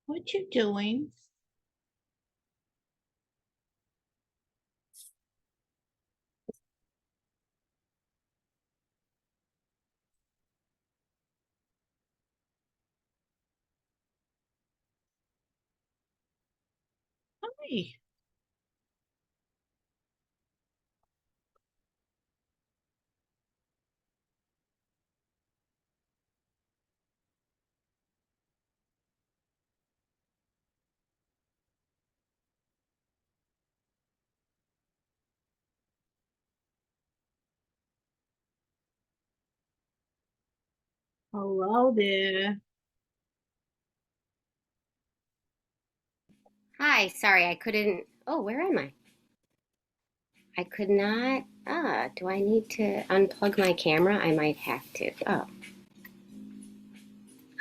What you doing? Hi. Hello there. Hi, sorry, I couldn't. Oh, where am I? I could not. Do I need to unplug my camera? I might have to.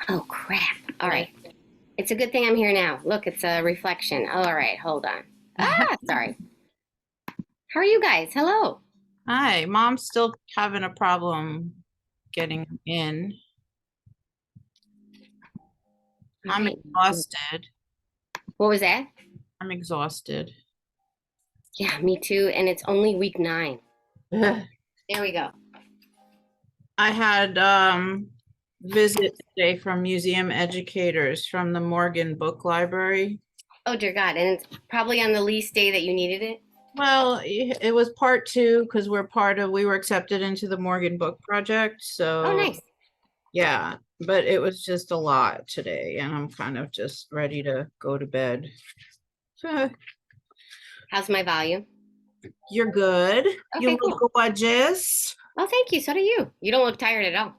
Oh, crap. All right. It's a good thing I'm here now. Look, it's a reflection. All right, hold on. Sorry. How are you guys? Hello. Hi, mom's still having a problem getting in. All I'm right. exhausted. What was that? I'm exhausted. Yeah, me too. And it's only week 9. I There we go. had visit today from museum educators from the Morgan Book Library. Oh, dear God. And it's probably on the least day that you needed it. Well, it was part 2 because we were accepted into the Morgan Book Project. Oh, So nice. yeah, but it was just a lot today, and I'm kind of just ready to go to bed. How's my volume? You're good. You Okay, cool. look gorgeous. Oh, thank you. So do you. You don't look tired at all.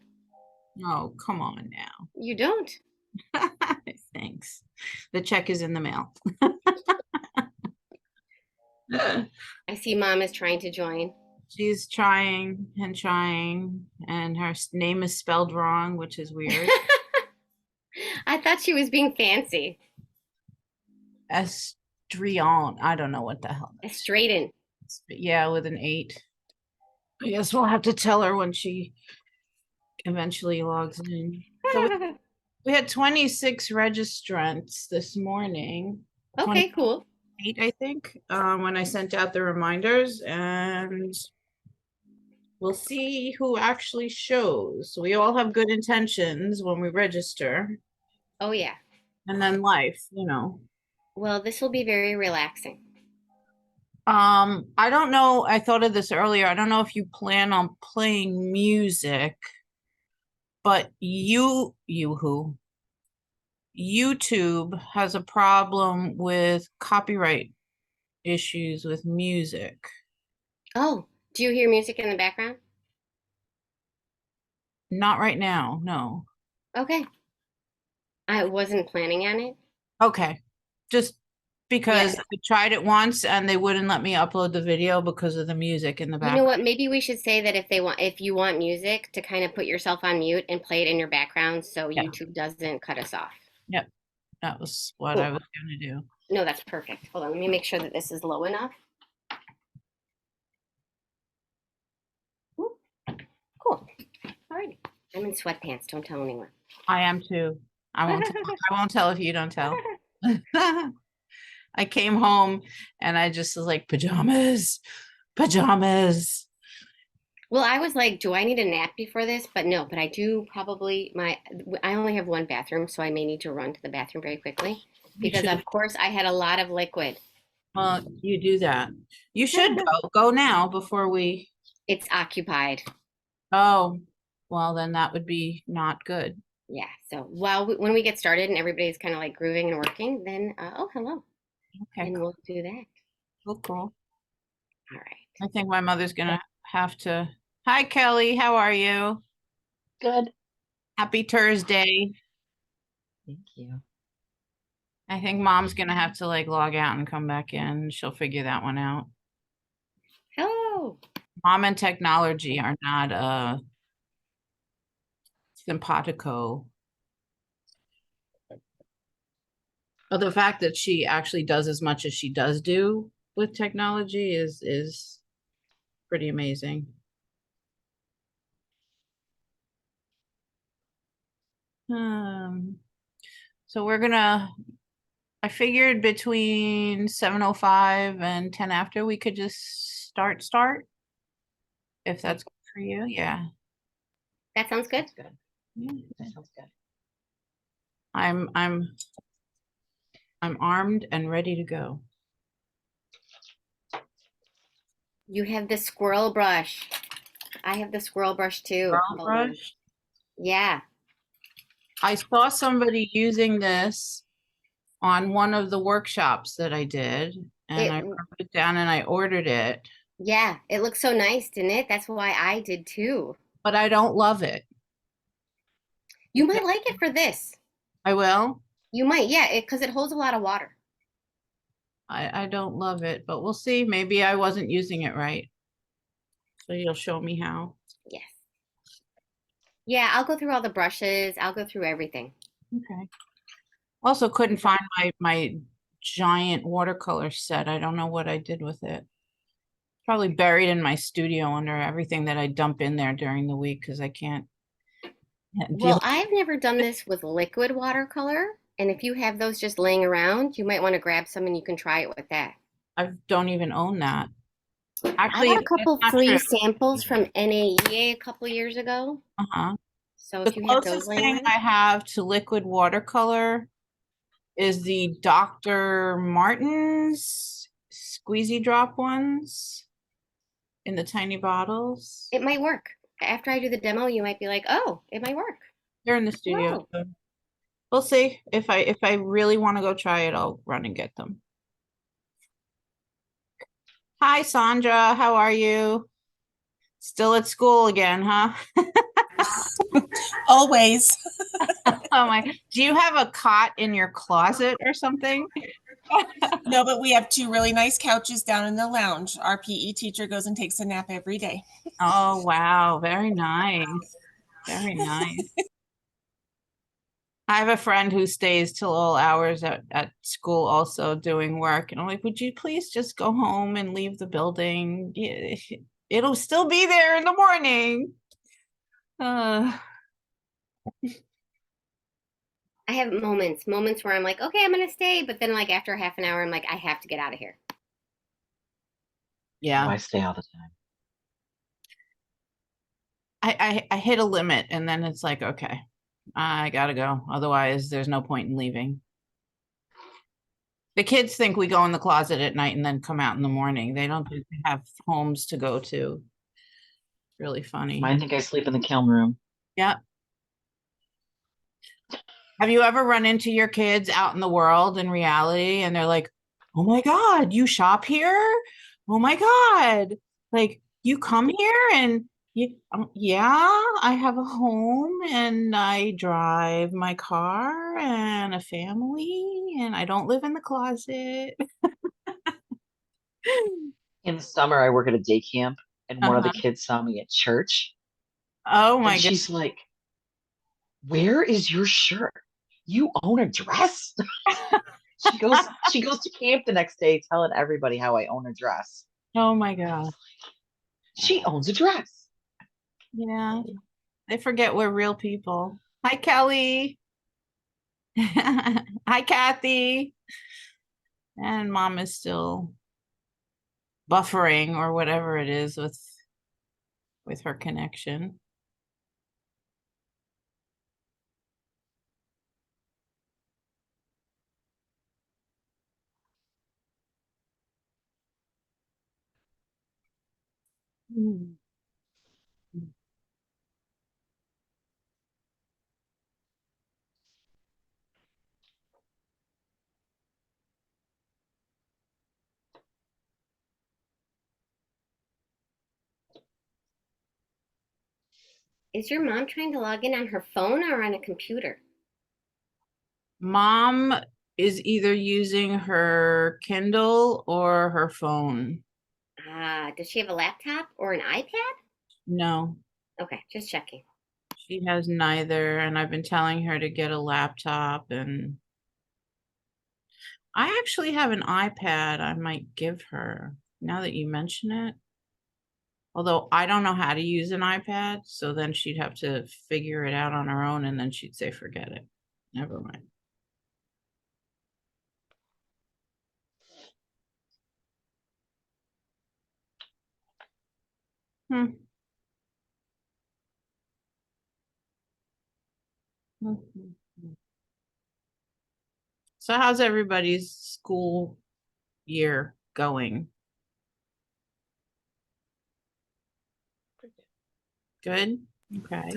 Oh, come on now. You don't. Thanks. The check is in the mail. I see mom is trying to join. She's trying, and her name is spelled wrong, which is weird. I thought she was being fancy. Estrion. I don't know what the hell A that's. straighten. Yeah, with an 8. I guess we'll have to tell her when she eventually logs in. So we had 26 registrants this morning. Okay, cool. 28, I think, when I sent out the reminders, and we'll see who actually shows. We all have good intentions when we register, Oh, yeah. and then life. Well, this will be very relaxing. I don't know. I thought of this earlier. I don't know if you plan on playing music, but you who YouTube has a problem with copyright issues with music. Oh, do you hear music in the background? Not right now, no. Okay. I wasn't planning on it. Okay. Just Yeah. because I tried it once and they wouldn't let me upload the video because of the music in the You know background. what? Maybe we should say that if you want music, to kind of put yourself on mute and play it in your background so Yeah. YouTube doesn't cut us off. Yep. That was what I Cool. was going to do. No, that's perfect. Hold on. Let me make sure that this is low enough. Ooh, cool. All right. I'm in sweatpants. Don't tell anyone. I am too. I won't tell if you don't tell. I came home and I just was like pajamas, pajamas. Well, I was like, do I need a nap before this? But no, but I do probably I only have one bathroom, so I may need to run to the bathroom very quickly You because should. of course I had a lot of liquid. Well, you do that. You should go now before we. It's occupied. Oh, well, then that would be not good. Yeah. So when we get started and everybody's kind of like grooving and working, then oh, hello. Okay, And we'll do that. cool. All right. I think my mother's gonna have to. Hi, Kelly. How are you? Good. Happy Thursday. Thank you. I think mom's gonna have to like log out and come back in. She'll figure that one out. Hello. Mom and technology are not simpatico. But the fact that she actually does as much as she does do with technology is pretty amazing. Um, so we're gonna I figured between 7:05 and 10 after we could just start. If that's good for you, yeah. That sounds good. That's good. Yeah. That sounds good. I'm armed and ready to go. You have the squirrel brush. I have the squirrel brush too. Brown Hold on. brush. Yeah. I saw somebody using this on one of the workshops that I did, and I wrote it down and I ordered it, Yeah, it looks so nice, didn't it? That's why I did too. but I don't love it. You might like it for this. I will. You might, yeah, because it holds a lot of water. I don't love it, but we'll see. Maybe I wasn't using it right. So you'll show me how. Yes. Yeah, I'll go through all the brushes. I'll go through everything. Okay. Also couldn't find my giant watercolor set. I don't know what I did with it. Probably buried in my studio under everything that I dump in there during the week because I can't deal. Well, I've never done this with liquid watercolor. And if you have those just laying around, you might want to grab some and you can try it with that. I don't even own that. I Actually, got a that's couple not free true. samples from NAEA a couple years ago. Uh-huh. So The if you have those closest laying thing around. I have to liquid watercolor is the Dr. Martens squeezy drop ones in the tiny bottles. It might work. After I do the demo, you might be like, oh, it might work. They're in the studio. Whoa. So we'll see. If I really want to go try it, I'll run and get them. Hi, Sandra. How are you? Still at school again, huh? Always. Oh my, do you have a cot in your closet or something? No, but we have two really nice couches down in the lounge. Our PE teacher goes and takes a nap every day. Oh, wow. Very nice. Very nice. I have a friend who stays till all hours at school also doing work. And I'm like, would you please just go home and leave the building? It'll still be there in the morning. I have moments where I'm like, okay, I'm gonna stay, but then like after half an hour, I'm like, I have to get out of here. Yeah. Oh, I stay all the time. I hit a limit and then it's like, okay, I gotta go. Otherwise, there's no point in leaving. The kids think we go in the closet at night and then come out in the morning. They don't have homes to go to. Really funny. Mine think I sleep in the kiln room. Yeah. Have you ever run into your kids out in the world in reality and they're like, oh my God, you shop here? Oh my God. Like you come here and yeah, I have a home and I drive my car and a family and I don't live in the closet. In the summer, I work at a day camp, and one of the Uh-huh. kids saw me at church, Oh my and God. she's like, "Where is your shirt? You own a dress?" She goes to camp the next day telling everybody how I own a dress. Oh my God. She owns a dress. Yeah. They forget we're real people. Hi, Kelly. Hi, Kathy. And mom is still buffering or whatever it is with her connection. Hmm. Is your mom trying to log in on her phone or on a computer? Mom is either using her Kindle or her phone. Does she have a laptop or an iPad? No, Okay, just checking. she has neither. And I've been telling her to get a laptop. And I actually have an iPad I might give her now that you mention it. Although I don't know how to use an iPad, so then she'd have to figure it out on her own and then she'd say, forget it. Never mind. Hmm. Mhm. So how's everybody's school year going? Good? Okay.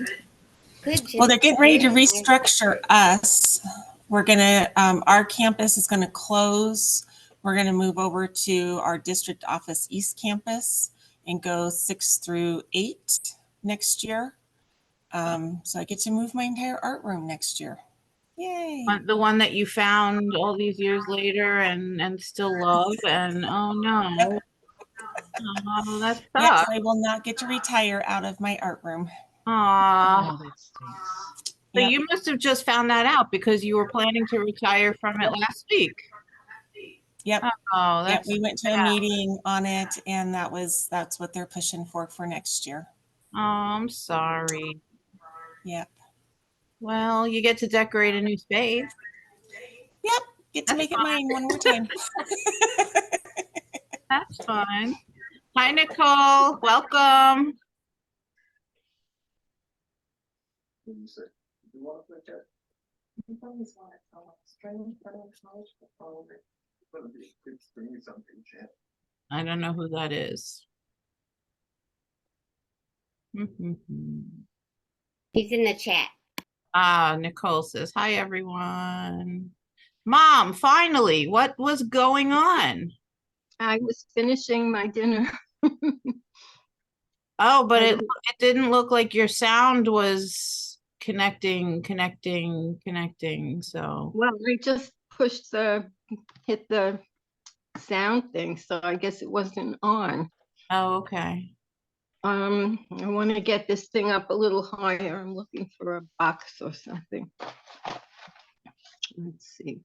Good. Well, they're getting ready to Very restructure us. We're gonna, our campus is gonna close. We're gonna move over to our district office East Campus and go 6 through 8 next year. So I get to move my entire art room next year. Yay. The one that you found all these years later and still love, and oh no. Oh, that Yes, sucks. I will not get to retire out of my art room. Aw. Oh, that stinks. So Yep. you must have just found that out because you were planning to retire from it last week. Yep. Oh, Yep. that's We went to a sad. meeting on it, and that's what they're pushing for next year. Oh, I'm sorry. Yep. Well, you get to decorate a new space. Yep. Get to That's make it mine one more time. That's fun. Hi, Nicole. Welcome. I don't know who that is. He's in the chat. Nicole says, hi, everyone. Mom, finally, what was going on? I was finishing my dinner. Oh, but I it didn't- didn't look like your sound was connecting. So, Well, I just hit the sound thing, so I guess it wasn't on. oh, okay. I want to get this thing up a little higher. I'm looking for a box or something. Let's see.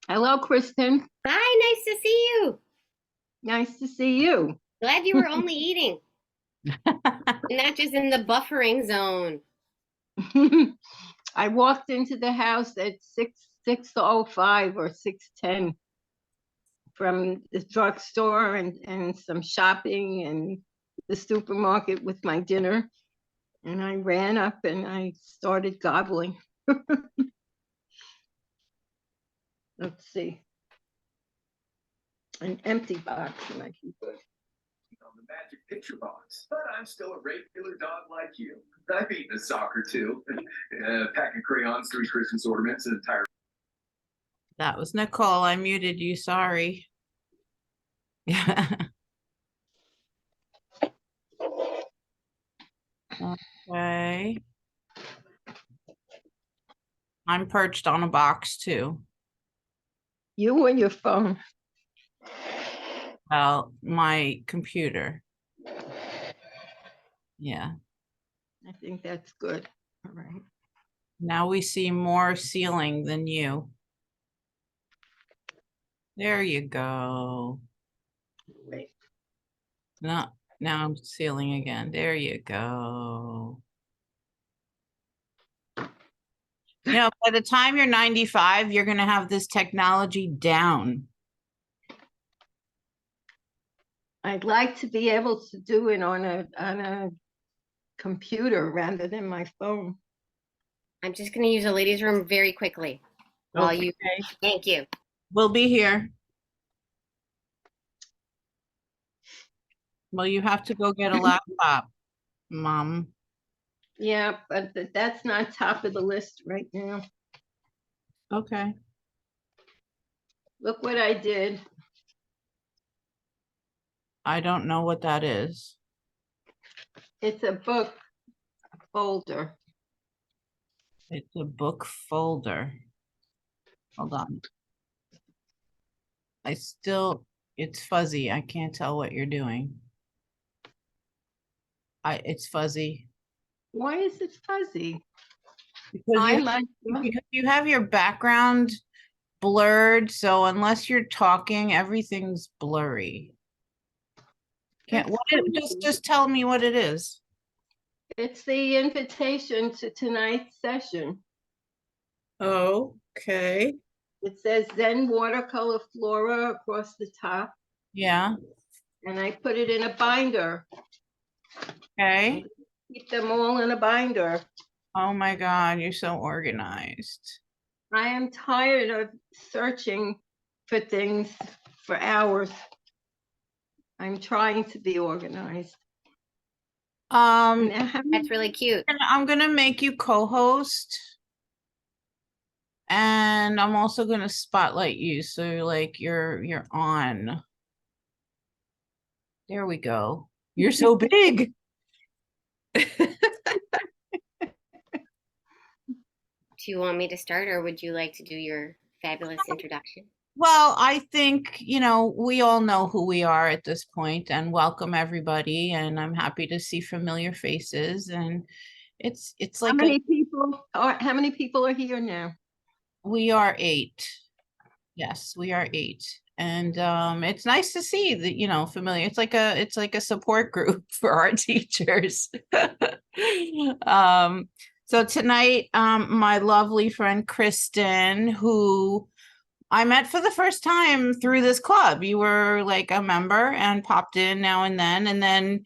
Hello, Kristin. Hi, nice to see you. Nice to see you. Glad you were only eating, not just in the buffering zone. I walked into the house at 6:05 or 6:10 from the drugstore and some shopping and the supermarket with my dinner. And I ran up and I started gobbling. Let's see. An empty box and I can put. On the magic picture box, but I'm still a regular dog like you. I've eaten a sock or two, a pack of crayons, 3 Christmas ornaments, an entire. That was Nicole. I muted you. Sorry. Okay. I'm perched on a box too. You and your phone. Well, my computer. Yeah. I think that's good. All right. Now we see more ceiling than you. There you go. Wait. No, now I'm ceiling again. There you go. You know, by the time you're 95, you're going to have this technology down. I'd like to be able to do it on a computer rather than my phone. I'm just going to use the ladies' room very quickly while you. Thank you. We'll be here. Well, you have to go get a laptop, Mom. Yeah, but that's not top of the list right now. Okay. Look what I did. I don't know what that is. It's a book folder. It's a book folder. Hold on. It's fuzzy. I can't tell what you're doing. It's fuzzy. Why is it fuzzy? Because you have your background blurred, so unless you're talking, everything's blurry. Just tell me what it is. It's the invitation to tonight's session. Okay. It says Zen Watercolor Flora across the top, Yeah. and I put it in a binder. Okay. Keep them all in a binder. Oh my God, you're so organized. I am tired of searching for things for hours. I'm trying to be organized. Now, That's really cute. And I'm gonna make you co-host. And I'm also gonna spotlight you, so you're on. There we go. You're so big. Do you want me to start, or would you like to do your fabulous introduction? Well, I think, we all know who we are at this point, and welcome everybody. And I'm happy to see familiar faces. And it's how like many people are here now? we are 8. Yes, we are 8. And it's nice to see that, familiar. It's like a support group for our teachers. So tonight, my lovely friend Kristin, who I met for the first time through this club. You were like a member and popped in now and then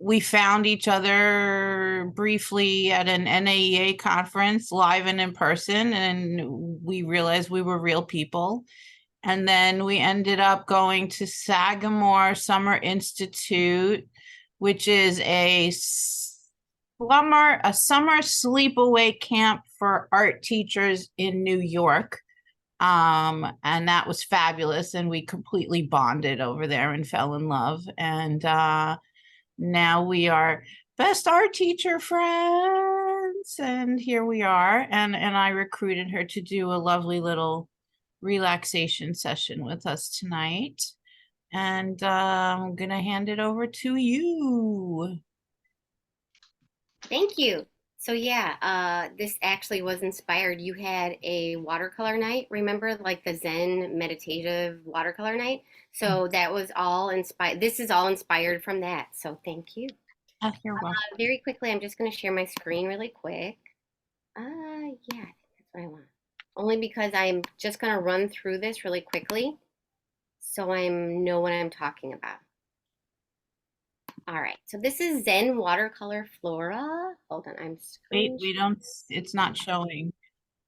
we found each other briefly at an NAEA conference, live and in person, and we realized we were real people. And then we ended up going to Sagamore Summer Institute, which is a summer sleepaway camp for art teachers in New York. And that was fabulous. And we completely bonded over there and fell in love. And now we are best art teacher friends. And here we are. And I recruited her to do a lovely little relaxation session with us tonight. And I'm gonna hand it over to you. Thank you. So yeah, this actually was inspired. You had a watercolor night, remember, like the Zen meditative watercolor night? So that was all inspired. This is all inspired from that. So thank you. You're welcome. Very quickly, I'm just going to share my screen really quick. Yeah, I think that's what I want. Only because I'm just going to run through this really quickly so I know what I'm talking about. All right, so this is Zen Watercolor Flora. Hold on, I'm Wait, it's not showing.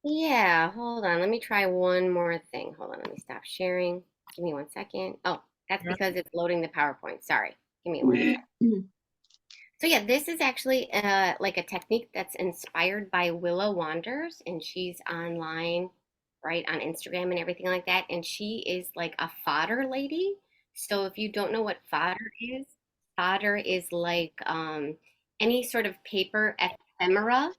Yeah, hold on. Let me try one more thing. Hold on, let me stop sharing. Give me 1 second. Oh, that's because it's loading the PowerPoint. Sorry. Give me 1 second. So yeah, this is actually like a technique that's inspired by Willow Wanders, and she's online, right, on Instagram and everything like that. And she is like a fodder lady. So if you don't know what fodder is like any sort of paper ephemera.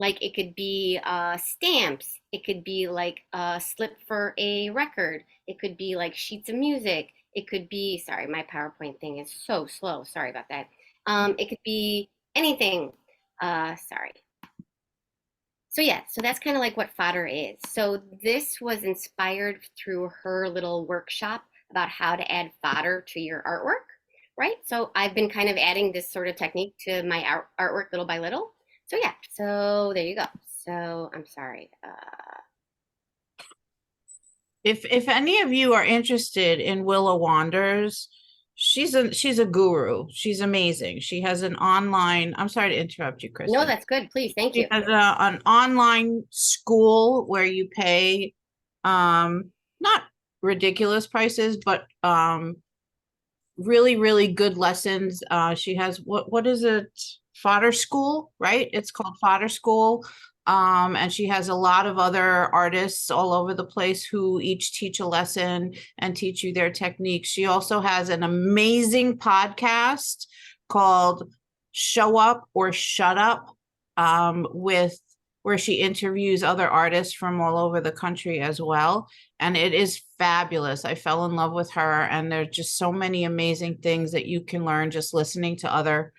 Like it could be stamps, it could be like a slip for a record, it could be like sheets of music, it could be, sorry, my PowerPoint thing is so slow, sorry about that. It could be anything, sorry. So yeah, so that's kind of like what fodder is. So this was inspired through her little workshop about how to add fodder to your artwork, right? So I've been kind of adding this sort of technique to my artwork little by little. So yeah, so there you go. So I'm sorry. If any of you are interested in Willow Wanders, she's a guru. She's amazing. She has an online. I'm sorry to interrupt you, Kristin. No, that's good. Please, thank you. She has an online school where you pay not ridiculous prices, but really, really good lessons. She has what is it? Fodder School, right? It's called Fodder School. And she has a lot of other artists all over the place who each teach a lesson and teach you their techniques. She also has an amazing podcast called Show Up or Shut Up, with where she interviews other artists from all over the country as well. And it is fabulous. I fell in love with her, and there's just so many amazing things that you can learn just listening to other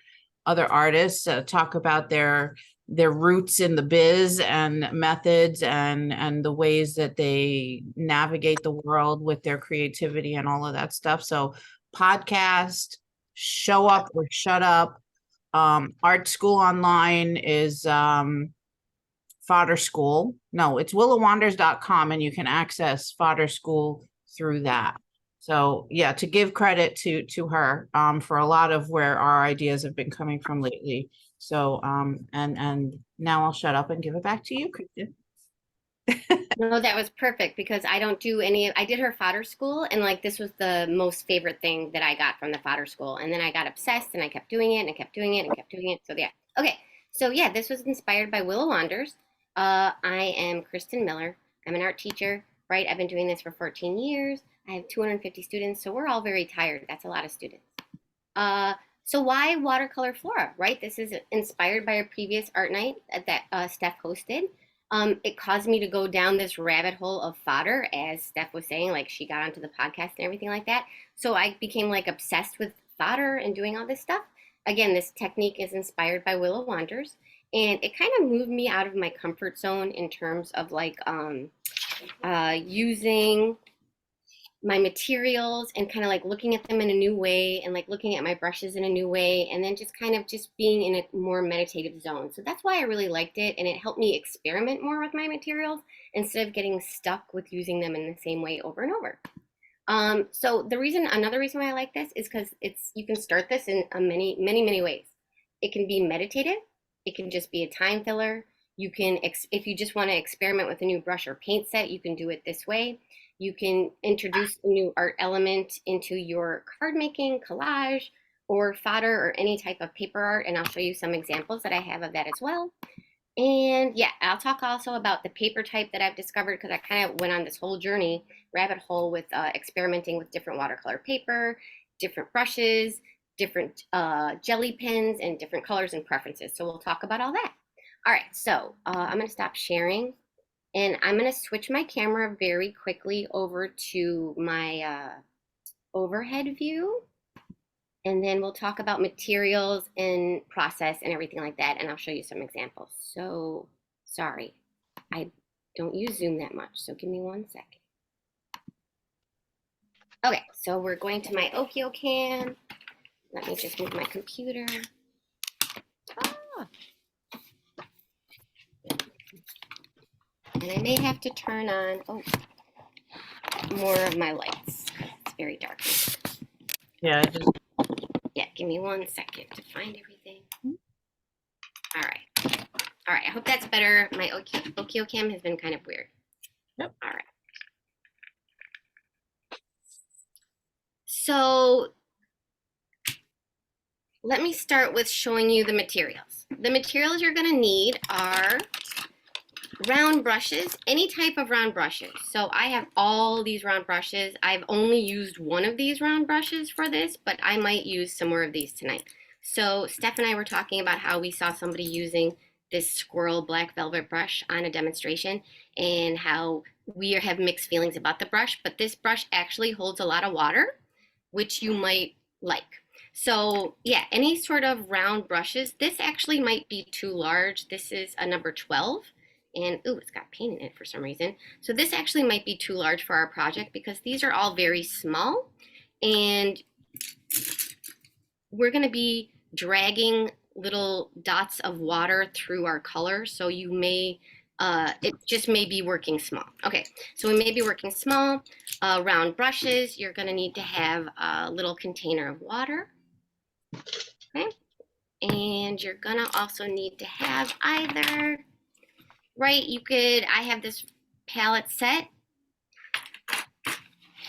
artists talk about their roots in the biz and methods and the ways that they navigate the world with their creativity and all of that stuff. So podcast, Show Up or Shut Up. Art School Online is Fodder School. No, it's willowwanders.com, and you can access Fodder School through that. So yeah, to give credit to her for a lot of where our ideas have been coming from lately. So and now I'll shut up and give it back to you, Kristin. No, that was perfect because I don't do any. I did her fodder school, and like this was the most favorite thing that I got from the fodder school. And then I got obsessed, and I kept doing it, and I kept doing it, and kept doing it. So yeah, okay. So yeah, this was inspired by Willow Wanders. I am Kristin Miller. I'm an art teacher, right? I've been doing this for 14 years. I have 250 students, so we're all very tired. That's a lot of students. So why watercolor Flora, right? This is inspired by a previous art night that Steph hosted. It caused me to go down this rabbit hole of fodder, as Steph was saying, like she got onto the podcast and everything like that. So I became like obsessed with fodder and doing all this stuff. Again, this technique is inspired by Willow Wanders, and it kind of moved me out of my comfort zone in terms of like using my materials and kind of like looking at them in a new way and like looking at my brushes in a new way, and then just kind of just being in a more meditative zone. So that's why I really liked it, and it helped me experiment more with my materials instead of getting stuck with using them in the same way over and over. So another reason why I like this is because you can start this in many ways. It can be meditative. It can just be a time filler. You can, if you just want to experiment with a new brush or paint set, you can do it this way. You can introduce a new art element into your card making, collage, or fodder, or any type of paper art, and I'll show you some examples that I have of that as well. And yeah, I'll talk also about the paper type that I've discovered, because I kind of went on this whole journey, rabbit hole, with experimenting with different watercolor paper, different brushes, different jelly pens, and different colors and preferences. So we'll talk about all that. All right, so I'm going to stop sharing. And I'm going to switch my camera very quickly over to my overhead view. And then we'll talk about materials and process and everything like that. And I'll show you some examples. So sorry, I don't use Zoom that much. So give me 1 second. Okay, so we're going to my Okio cam. Let me just move my computer. And I may have to turn on more of my lights. It's very dark. Yeah, Yeah, give me 1 second to find everything. All right. All right, I hope that's better. My Okio cam has been kind of weird. Yep. All right. So let me start with showing you the materials. The materials you're going to need are round brushes, any type of round brushes. So I have all these round brushes. I've only used one of these round brushes for this, but I might use some more of these tonight. So Steph and I were talking about how we saw somebody using this squirrel black velvet brush on a demonstration, and how we have mixed feelings about the brush, but this brush actually holds a lot of water, which you might like. So yeah, any sort of round brushes. This actually might be too large. This is a number 12. And ooh, it's got paint in it for some reason. So this actually might be too large for our project, because these are all very small, and we're going to be dragging little dots of water through our color. So you may, it just may be working small. Okay, so we may be working small. Round brushes, you're going to need to have a little container of water. Okay, and you're going to also need to have either, right, I have this palette set,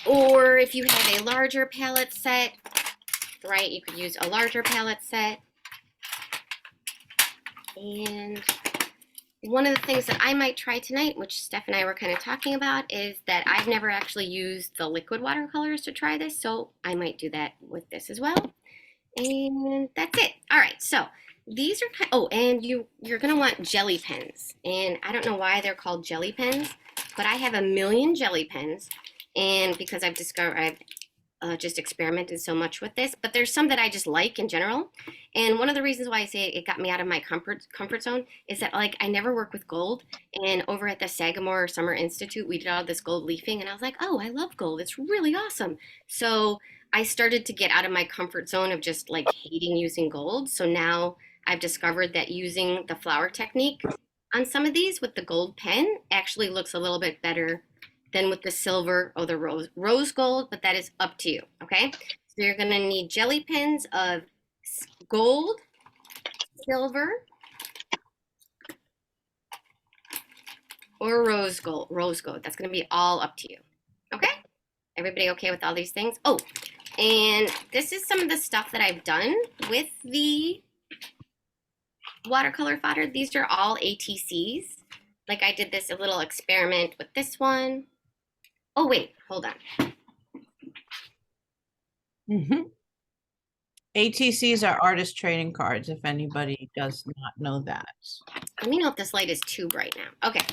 or if you have a larger palette set, right, you could use a larger palette set. And one of the things that I might try tonight, which Steph and I were kind of talking about, is that I've never actually used the liquid watercolors to try this, so I might do that with this as well. And that's it. All right, so these are and you're gonna want jelly pens, and I don't know why they're called jelly pens, but I have a million jelly pens, and because I've just experimented so much with this, but there's some that I just like in general. And one of the reasons why I say it got me out of my comfort zone is that, like, I never work with gold, and over at the Sagamore Summer Institute we did all this gold leafing, and I was like, oh, I love gold, it's really awesome. So I started to get out of my comfort zone of just like hating using gold. So now I've discovered that using the flower technique on some of these with the gold pen actually looks a little bit better than with the silver or the rose gold, but that is up to you, okay? So you're gonna need jelly pens of gold, silver, or rose gold. That's gonna be all up to you, okay? Everybody okay with all these things? Oh, and this is some of the stuff that I've done with the watercolor fodder. These are all ATCs. Like I did this a little experiment with this one. Oh wait, hold on. ATCs are artist trading cards, if anybody does not know that. Let me know if this light is too bright now. Okay.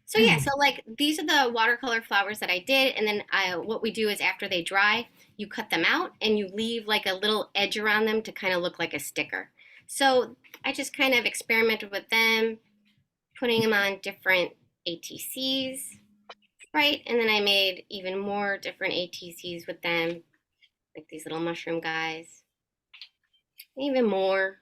So yeah, so like these are the watercolor flowers that I did, and then what we do is after they dry, you cut them out and you leave like a little edge around them to kind of look like a sticker. So I just kind of experimented with them, putting them on different ATCs, right? And then I made even more different ATCs with them, like these little mushroom guys, even more,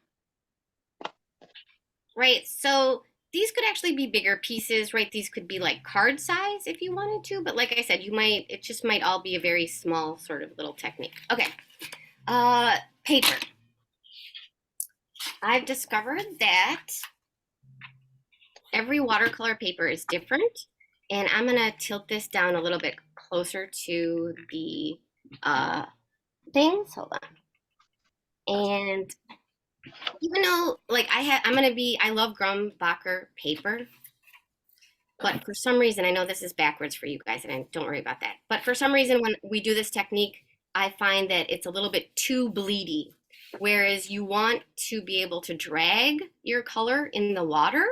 right? So these could actually be bigger pieces, right? These could be like card size if you wanted to, but like I said, it just might all be a very small sort of little technique. Okay, paper. I've discovered that every watercolor paper is different, and I'm gonna tilt this down a little bit closer to the things. Hold on. And even though like I love Grumbacher paper, but for some reason, I know this is backwards for you guys, and don't worry about that. But for some reason, when we do this technique, I find that it's a little bit too bleedy. Whereas you want to be able to drag your color in the water,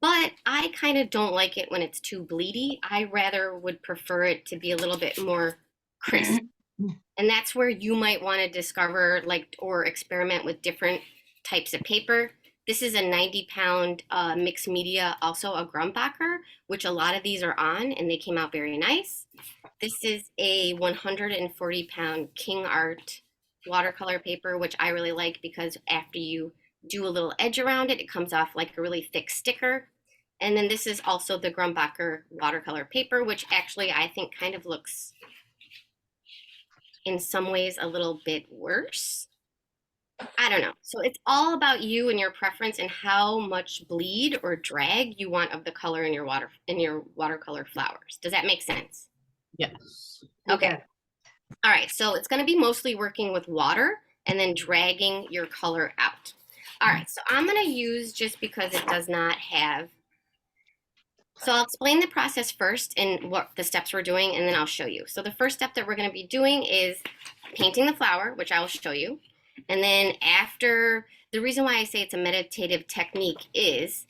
but I kind of don't like it when it's too bleedy. I rather would prefer it to be a little bit more crisp. And that's where you might want to discover or experiment with different types of paper. This is a 90-pound mixed media, also a Grumbacher, which a lot of these are on, and they came out very nice. This is a 140-pound King Art watercolor paper, which I really like because after you do a little edge around it, it comes off like a really thick sticker. And then this is also the Grumbacher watercolor paper, which actually I think kind of looks in some ways a little bit worse. I don't know. So it's all about you and your preference and how much bleed or drag you want of the color in your watercolor flowers. Does that make sense? Yes. Okay. Yeah. All right. So it's going to be mostly working with water and then dragging your color out. All right. So I'm going to use, just because it does not have. So I'll explain the process first and what the steps we're doing, and then I'll show you. So the first step that we're going to be doing is painting the flower, which I will show you. And then after, the reason why I say it's a meditative technique is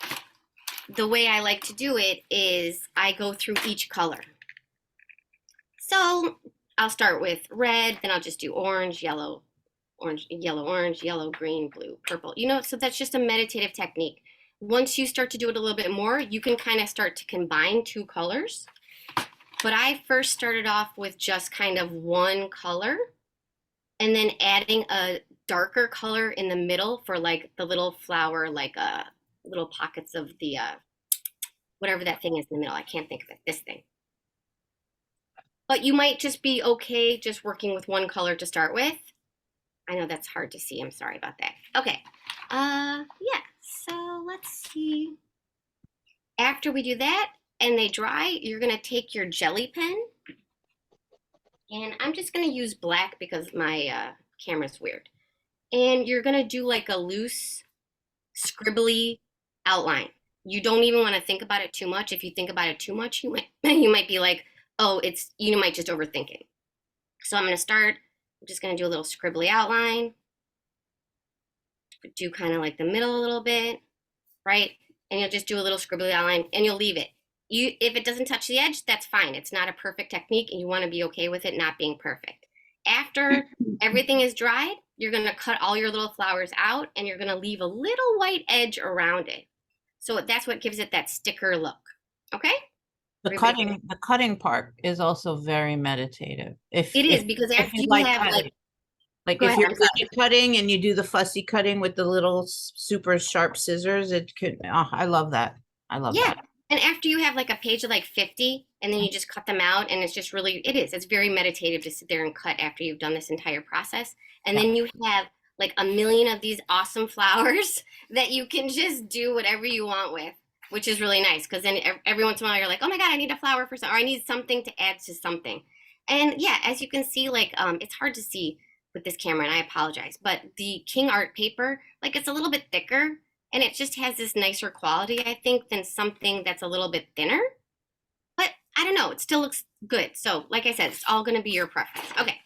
the way I like to do it is I go through each color. So I'll start with red, then I'll just do orange, yellow, orange, yellow, green, blue, purple. So that's just a meditative technique. Once you start to do it a little bit more, you can kind of start to combine two colors. But I first started off with just kind of one color and then adding a darker color in the middle for like the little flower, like little pockets of the, whatever that thing is in the middle. I can't think of it, this thing. But you might just be okay just working with one color to start with. I know that's hard to see. I'm sorry about that. Okay. Yeah. So let's see. After we do that and they dry, you're going to take your jelly pen. And I'm just going to use black because my camera's weird. And you're going to do like a loose, scribbly outline. You don't even want to think about it too much. If you think about it too much, you might be like, oh, you might just overthink it. So I'm going to start. I'm just going to do a little scribbly outline. Do kind of like the middle a little bit, right? And you'll just do a little scribbly outline and you'll leave it. If it doesn't touch the edge, that's fine. It's not a perfect technique and you want to be okay with it not being perfect. After everything is dried, you're going to cut all your little flowers out and you're going to leave a little white edge around it. So that's what gives it that sticker look. Okay? The cutting part is also very meditative. It is, because after you have cutting. Like Go if ahead, you're I'm good sorry. at cutting and you do the fussy cutting with the little super sharp scissors, it could, I love that. I love Yeah. that. And after you have like a page of like 50 and then you just cut them out and it's just really, it's very meditative to sit there and cut after you've done this entire process. And then you have like a million of these awesome flowers that you can just do whatever you want with, which is really nice. Because then every once in a while you're like, oh my God, I need a flower for something, or I need something to add to something. And yeah, as you can see, like it's hard to see with this camera and I apologize, but the King Art paper, like it's a little bit thicker and it just has this nicer quality, I think, than something that's a little bit thinner. But I don't know, it still looks good. So like I said, it's all gonna be your preference. Okay,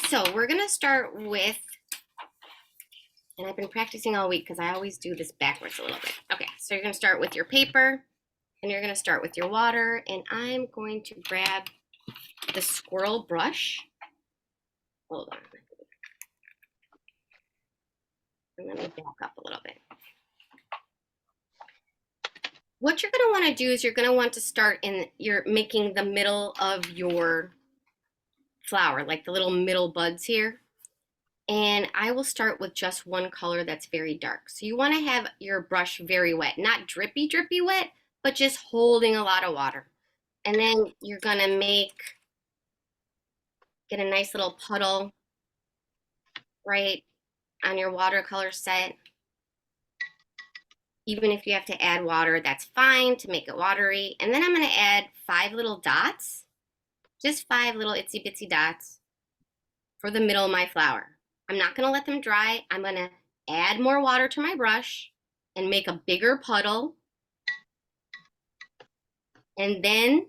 so we're gonna start with, and I've been practicing all week because I always do this backwards a little bit. Okay, so you're gonna start with your paper and you're gonna start with your water, and I'm going to grab the squirrel brush. Hold on. And let me back up a little bit. What you're gonna wanna do is you're gonna want to start you're making the middle of your flower, like the little middle buds here. And I will start with just one color that's very dark. So you wanna have your brush very wet, not drippy, drippy wet, but just holding a lot of water. And then you're gonna get a nice little puddle right on your watercolor set. Even if you have to add water, that's fine to make it watery. And then I'm gonna add 5 little dots, just 5 little itsy bitsy dots for the middle of my flower. I'm not gonna let them dry. I'm gonna add more water to my brush and make a bigger puddle. And then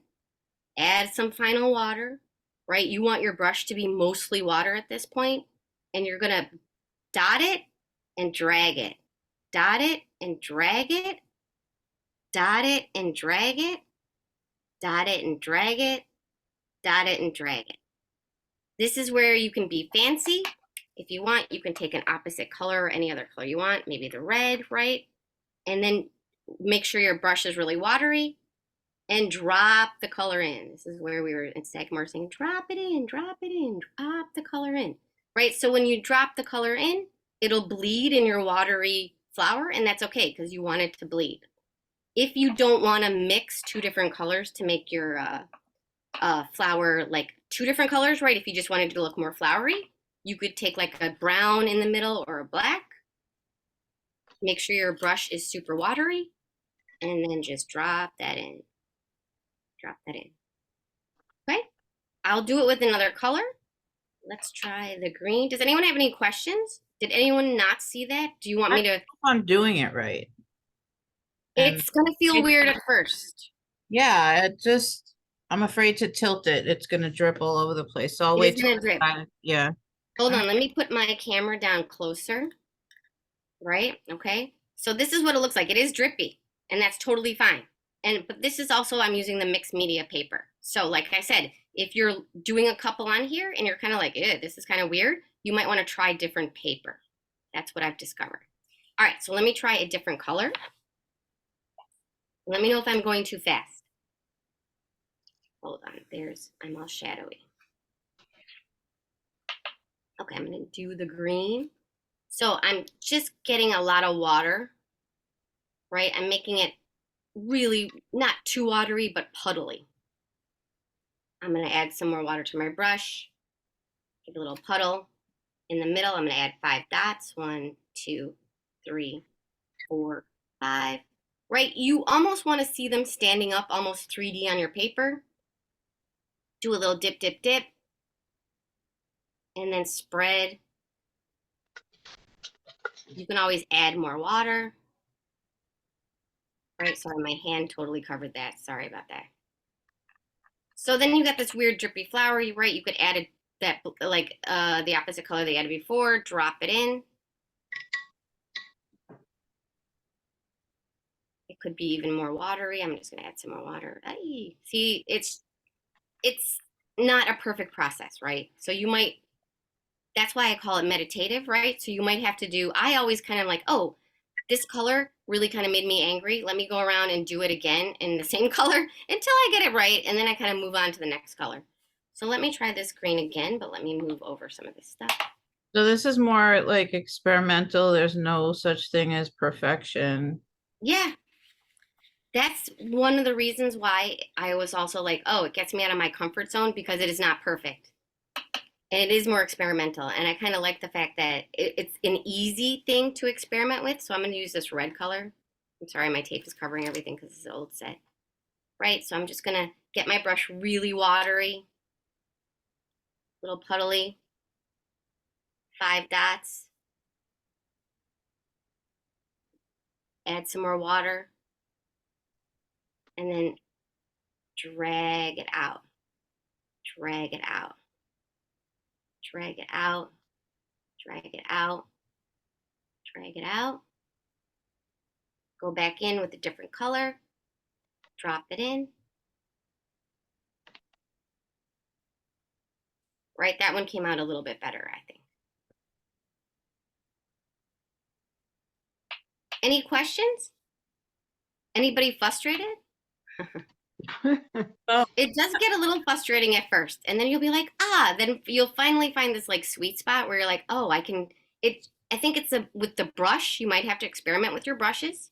add some final water, right? You want your brush to be mostly water at this point, and you're gonna dot it and drag it. Dot it and drag it, dot it and drag it, dot it and drag it, dot it and drag it. This is where you can be fancy. If you want, you can take an opposite color or any other color you want, maybe the red, right? And then make sure your brush is really watery and drop the color in. This is where we were in Sagmar saying, drop it in, drop the color in, right? So when you drop the color in, it'll bleed in your watery flower, and that's okay because you want it to bleed. If you don't want to mix 2 different colors to make your flower like 2 different colors, right? If you just wanted to look more flowery, you could take like a brown in the middle or a black. Make sure your brush is super watery, and then just drop that in. Drop that in. Okay, I'll do it with another color. Let's try the green. Does anyone have any questions? Did anyone not see that? Do you want me to? I'm doing it right. It's gonna feel weird at first. Yeah, I'm afraid to tilt it. It's gonna drip all over the place. So I'll It wait is till gonna drip. yeah. Hold on, let me put my camera down closer. Right, okay. So this is what it looks like. It is drippy, and that's totally fine. But this is also, I'm using the mixed media paper. So like I said, if you're doing a couple on here and you're kind of like, this is kind of weird, you might want to try different paper. That's what I've discovered. All right, so let me try a different color. Let me know if I'm going too fast. Hold on, I'm all shadowy. Okay, I'm gonna do the green. So I'm just getting a lot of water, right? I'm making it really not too watery, but puddly. I'm gonna add some more water to my brush, get a little puddle. In the middle, I'm gonna add 5 dots. 1, 2, 3, 4, 5. Right, you almost wanna see them standing up almost 3D on your paper. Do a little dip, dip, dip. And then spread. You can always add more water. Right, sorry, my hand totally covered that. Sorry about that. So then you got this weird drippy flower, right? You could add that like the opposite color they added before, drop it in. It could be even more watery. I'm just gonna add some more water. Ay. See, it's not a perfect process, right? So you might, that's why I call it meditative, right? So you might have to do, I always kind of like, oh, this color really kind of made me angry. Let me go around and do it again in the same color until I get it right. And then I kind of move on to the next color. So let me try this green again, but let me move over some of this stuff. So this is more like experimental. There's no such thing as perfection. Yeah. That's one of the reasons why I was also like, oh, it gets me out of my comfort zone because it is not perfect. And it is more experimental. And I kind of like the fact that it's an easy thing to experiment with. So I'm going to use this red color. I'm sorry, my tape is covering everything because it's an old set. Right, so I'm just going to get my brush really watery, little puddly, 5 dots. Add some more water. And then drag it out. Drag it out. Drag it out. Drag it out. Drag it out. Go back in with a different color. Drop it in. Right, that one came out a little bit better, I think. Any questions? Anybody frustrated? It does get a little frustrating at first, and then you'll be like, then you'll finally find this like sweet spot where you're like, oh, I think it's with the brush, you might have to experiment with your brushes.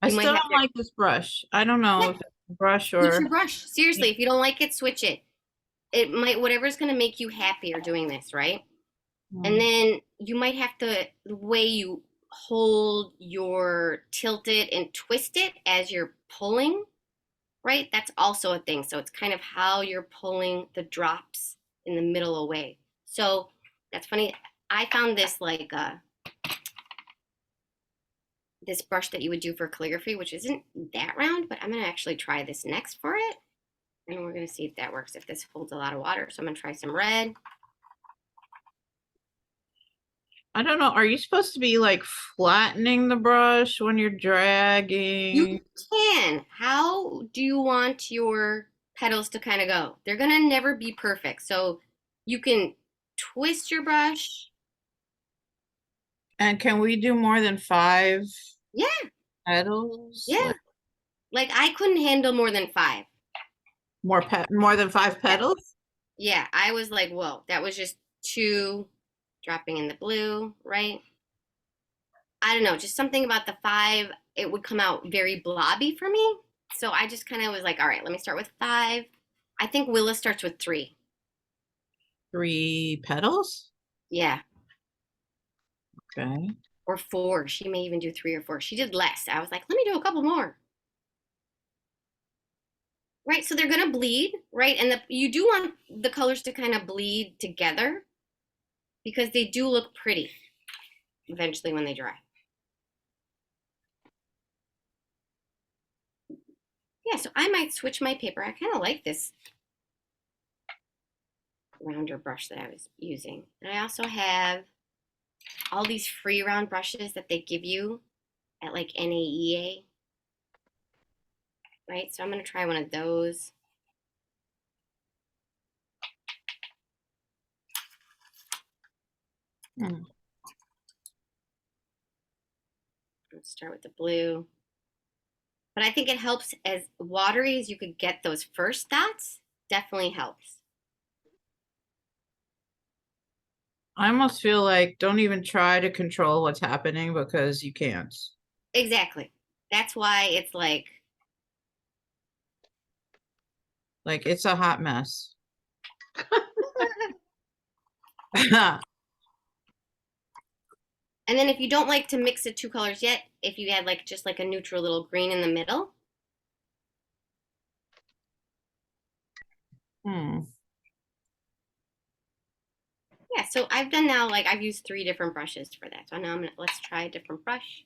I You might still have don't to like this brush. I don't know Yeah. if it's a brush switch or your brush. Seriously, if you don't like it, switch it. It might, whatever's gonna make you happier doing this, right? And then you might have to, the way you hold your tilt it and twist it as you're pulling, right? That's also a thing. So it's kind of how you're pulling the drops in the middle away. So that's funny. I found this like this brush that you would do for calligraphy, which isn't that round, but I'm gonna actually try this next for it. And we're gonna see if that works, if this holds a lot of water. So I'm gonna try some red. I don't know. Are you supposed to be like flattening the brush when you're dragging? You can. How do you want your petals to kind of go? They're gonna never be perfect. So you can twist your brush. And can we do more than 5 Yeah, petals? yeah. Like I couldn't handle more than 5. More than 5 petals? Yeah, I was like, whoa, that was just too dropping in the blue, right? I don't know, just something about the 5, it would come out very blobby for me. So I just kind of was like, all right, let me start with 5. I think Willa starts with 3. 3 petals? Yeah. Okay. Or 4. She may even do 3 or 4. She did less. I was like, let me do a couple more. Right, so they're gonna bleed, right? And you do want the colors to kind of bleed together because they do look pretty eventually when they dry. Yeah, so I might switch my paper. I kind of like this rounder brush that I was using. And I also have all these free round brushes that they give you at like NAEA. Right, so I'm gonna try one of those. Let's start with the blue. But I think it helps, as watery as you could get those first dots, definitely helps. I almost feel like don't even try to control what's happening because you can't. Exactly. That's why it's like it's a hot mess. and then if you don't like to mix the 2 colors yet, if you had like just like a neutral little green in the middle. Yeah, so I've done now, like I've used 3 different brushes for that. So now let's try a different brush.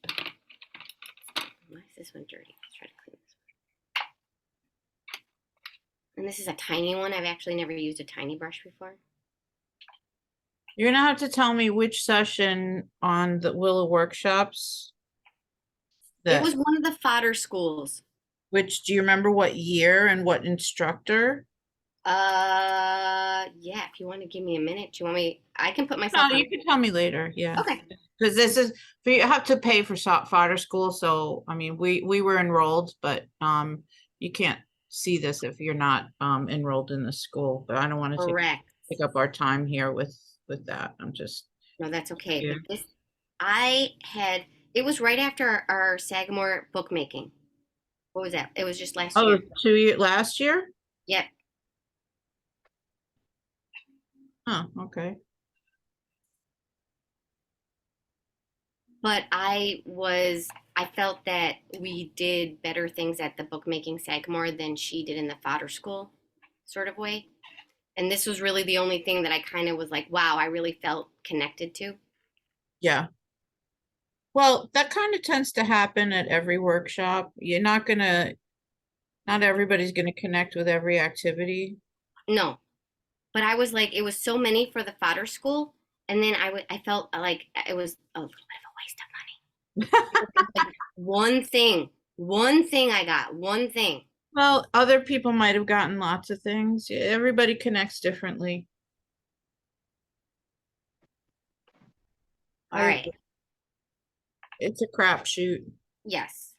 Why is this one dirty? Let's try to clean this one. And this is a tiny one. I've actually never used a tiny brush before. You're gonna have to tell me which session on the Willow workshops. It was one of the fodder schools. Which, do you remember what year and what instructor? Yeah, if you want to give me a minute. Do you want me? I can put myself No, on. you can tell me later. Yeah. Okay. Because this is, you have to pay for fodder school. So, I mean, we were enrolled, but you can't see this if you're not enrolled in the school. But I don't want to Correct. take up our time here with that. I'm just. No, that's okay. Yeah. But it was right after our Sagamore bookmaking. What was that? It was just last Oh, year. 2 year, last year? Yep. Oh, okay. But I felt that we did better things at the bookmaking Sagamore than she did in the fodder school sort of way. And this was really the only thing that I kind of was like, wow, I really felt connected to. Yeah. Well, that kind of tends to happen at every workshop. Not everybody's gonna connect with every activity. No, but I was like, it was so many for the fodder school. And then I felt like it was a little bit of a waste of money. Like one thing I got, one thing. Well, other people might have gotten lots of things. Everybody connects differently. All right. It's a crapshoot. Yes.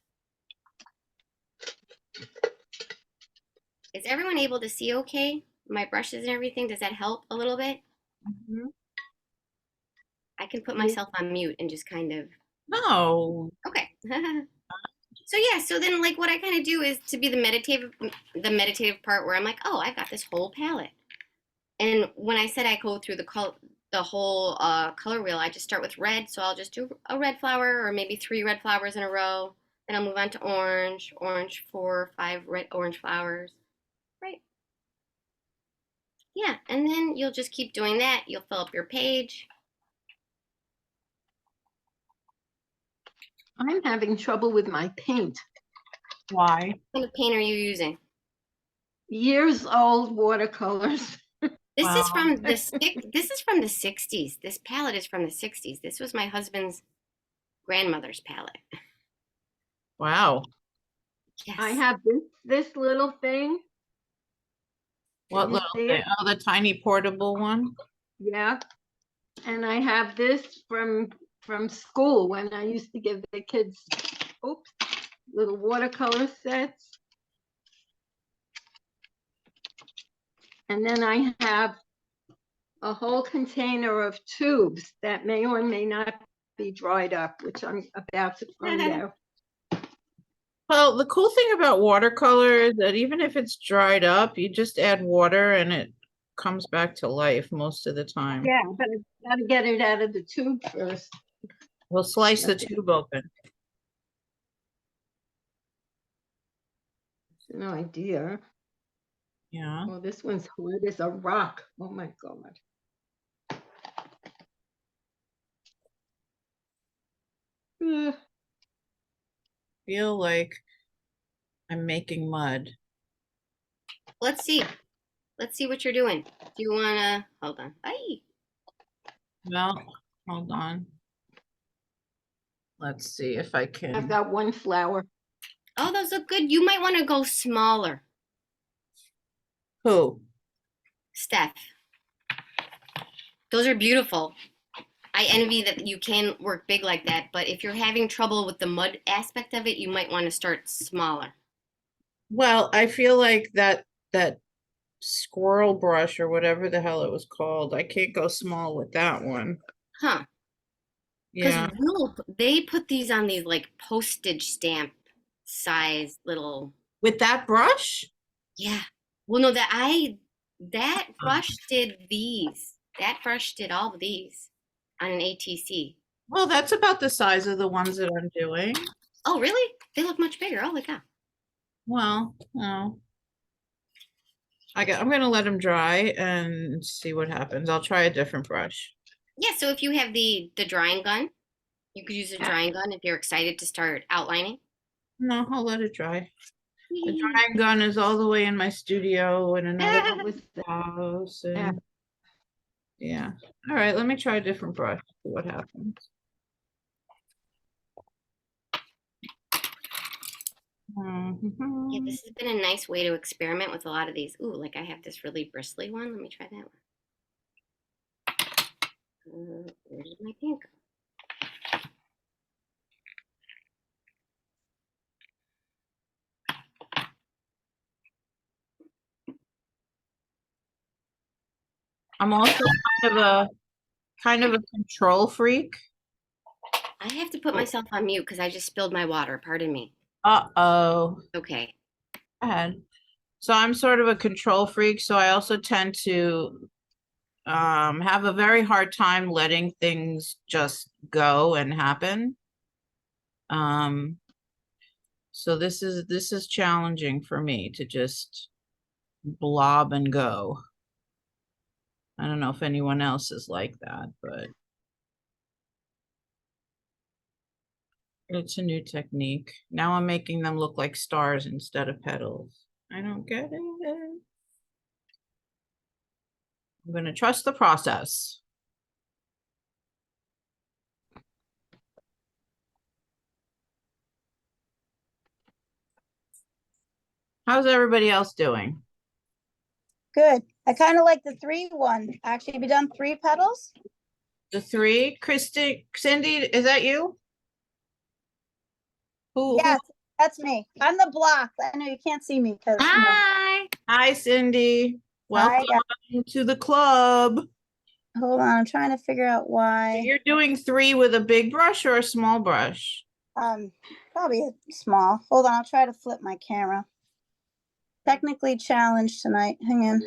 Is everyone able to see okay? My brushes and everything, does that help a little bit? Mhm. I can put myself on mute and just kind of, No. okay. So yeah, so then like what I kind of do is to be the meditative part where I'm like, oh, I got this whole palette. And when I said I go through the whole color wheel, I just start with red. So I'll just do a red flower or maybe 3 red flowers in a row. Then I'll move on to orange, 4 or 5 red orange flowers. Right. Yeah, and then you'll just keep doing that. You'll fill up your page. I'm having trouble with my paint. Why? What kind of paint are you using? Years old watercolors. This is Wow. from the 60s. This palette is from the 60s. This was my husband's grandmother's palette. Wow. Yes. I have this little thing. What Can you little see thing? it? Oh, the tiny portable one? Yeah. And I have this from school when I used to give the kids, oops, little watercolor sets. And then I have a whole container of tubes that may or may not be dried up, which I'm about to find out. Well, the cool thing about watercolor is that even if it's dried up, you just add water and it comes back to life most of the time. Yeah, but I gotta get it out of the tube first. We'll slice the Okay. tube open. No idea. Yeah. Oh, this one's hard as a rock. Oh my God. Ugh. Feel like I'm making mud. Let's see. Let's see what you're doing. Do you wanna hold on? Ay. Well, hold on. Let's see if I I've can. got one flower. Oh, those look good. You might want to go smaller, Who? Steph. Those are beautiful. I envy that you can work big like that, but if you're having trouble with the mud aspect of it, you might want to start smaller. Well, I feel like that squirrel brush or whatever the hell it was called. I can't go small with that one. Huh. Because Yeah. they put these on these like postage stamp size little, With that brush? yeah. Well, no, that brush did these. That brush did all of these on an ATC. Well, that's about the size of the ones that I'm doing. Oh, really? They look much bigger. Oh, my God. Well, no. I'm gonna let them dry and see what happens. I'll try a different brush. Yeah, so if you have the drying gun, you could use a drying gun if you're excited to start outlining. No, I'll let it dry. The drying gun is all the way in my studio in another What was that? house, and yeah. All right, let me try a different brush. See what happens. Yeah, this has been a nice way to experiment with a lot of these. Ooh, like I have this really bristly one. Let me try that one. Where did my pink go? I'm also kind of a control freak. I have to put myself on mute because I just spilled my water. Pardon me. Uh-oh. Okay. Go ahead. So I'm sort of a control freak, so I also tend to have a very hard time letting things just go and happen. So this is challenging for me to just blob and go. I don't know if anyone else is like that, but it's a new technique. Now I'm making them look like stars instead of petals. I don't get it. I'm going to trust the process. How's everybody else doing? Good. I kind of like the 3-1. Actually, have you done 3 petals? The 3, Cindy, is that you? Who? Yes, that's me. I'm the block. I know you can't see me because Hi. Hi, Cindy. Welcome to the club. hold on, I'm trying to figure out why. You're doing 3 with a big brush or a small brush? Probably a small. Hold on, I'll try to flip my camera. Technically challenged tonight. Hang on.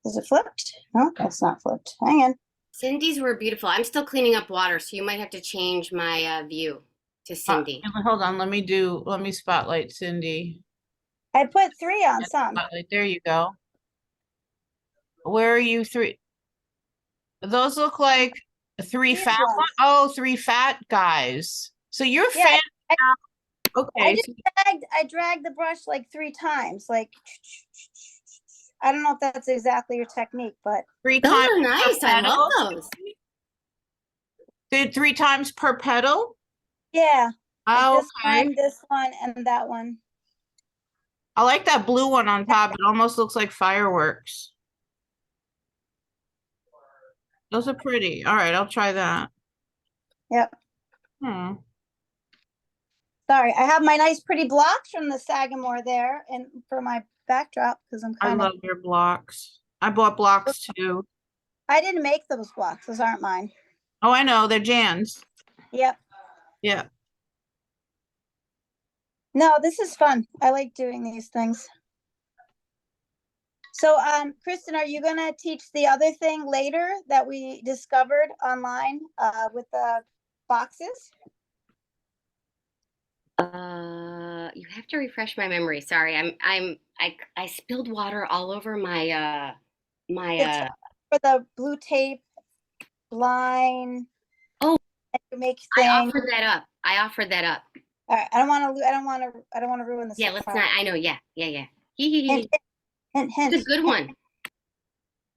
Is it flipped? No, that's not flipped. Hang on. Cindy's were beautiful. I'm still cleaning up water, so you might have to change my view to Cindy. Hold on, let me spotlight Cindy. I put 3 on some. Spotlight, there you go. Where are you 3? Those look like 3 These fat ones. ones. Oh, 3 fat guys. So you're Yeah, fat now. Okay. I dragged the brush like 3 times. Like, I don't know if that's exactly your technique, but 3 Those times are per nice. I petal? love those. Did 3 times per petal? yeah. Like Oh, this one, and that one. I like that blue one on top. It almost looks like fireworks. Those are pretty. All right, I'll try that. Yep. Sorry, I have my nice pretty blocks from the Sagamore there, and for my backdrop because I'm I kind of. love your blocks. I bought blocks too. I didn't make those blocks. Those aren't mine. Oh, I know. They're Jan's. Yep. Yeah. No, this is fun. I like doing these things. So, Kristin, are you gonna teach the other thing later that we discovered online with the boxes? You have to refresh my memory. Sorry, I spilled water all over my For the blue tape line. Oh, you make I things. offered that up. All right, I don't want to ruin the Yeah, let's surprise. not. I know. Yeah. Hint, hint, hint. It's a good one.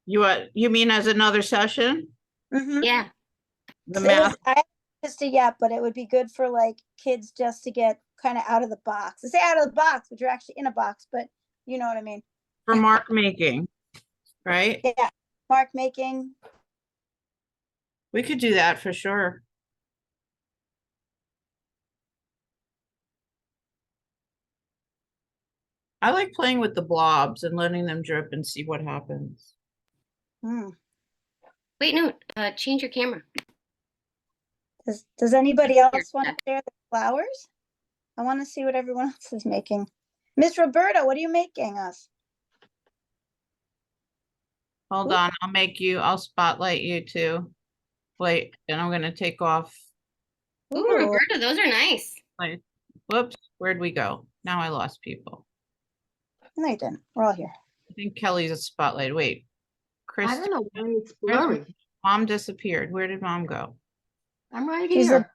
You mean as another session? Mm-hmm. Yeah. The math. I haven't just yet, but it would be good for like kids just to get kind of out of the box. I say out of the box, but you're actually in a box, but you know what I mean. For mark making, right? Yeah, mark making. We could do that for sure. I like playing with the blobs and letting them drip and see what happens. Wait, no. Change your camera. Does anybody else want to share the flowers? I want to see what everyone else is making. Miss Roberta, what are you making us? Hold on, I'll spotlight you too. Wait, and I'm gonna take off. Ooh, Roberta, those are nice. Like, whoops, where'd we go? Now I lost people. No, you didn't. We're all here. I think Kelly's a spotlight. Wait, Chris. I don't know why it's blurry. Mom disappeared. Where did Mom go? I'm right She's here.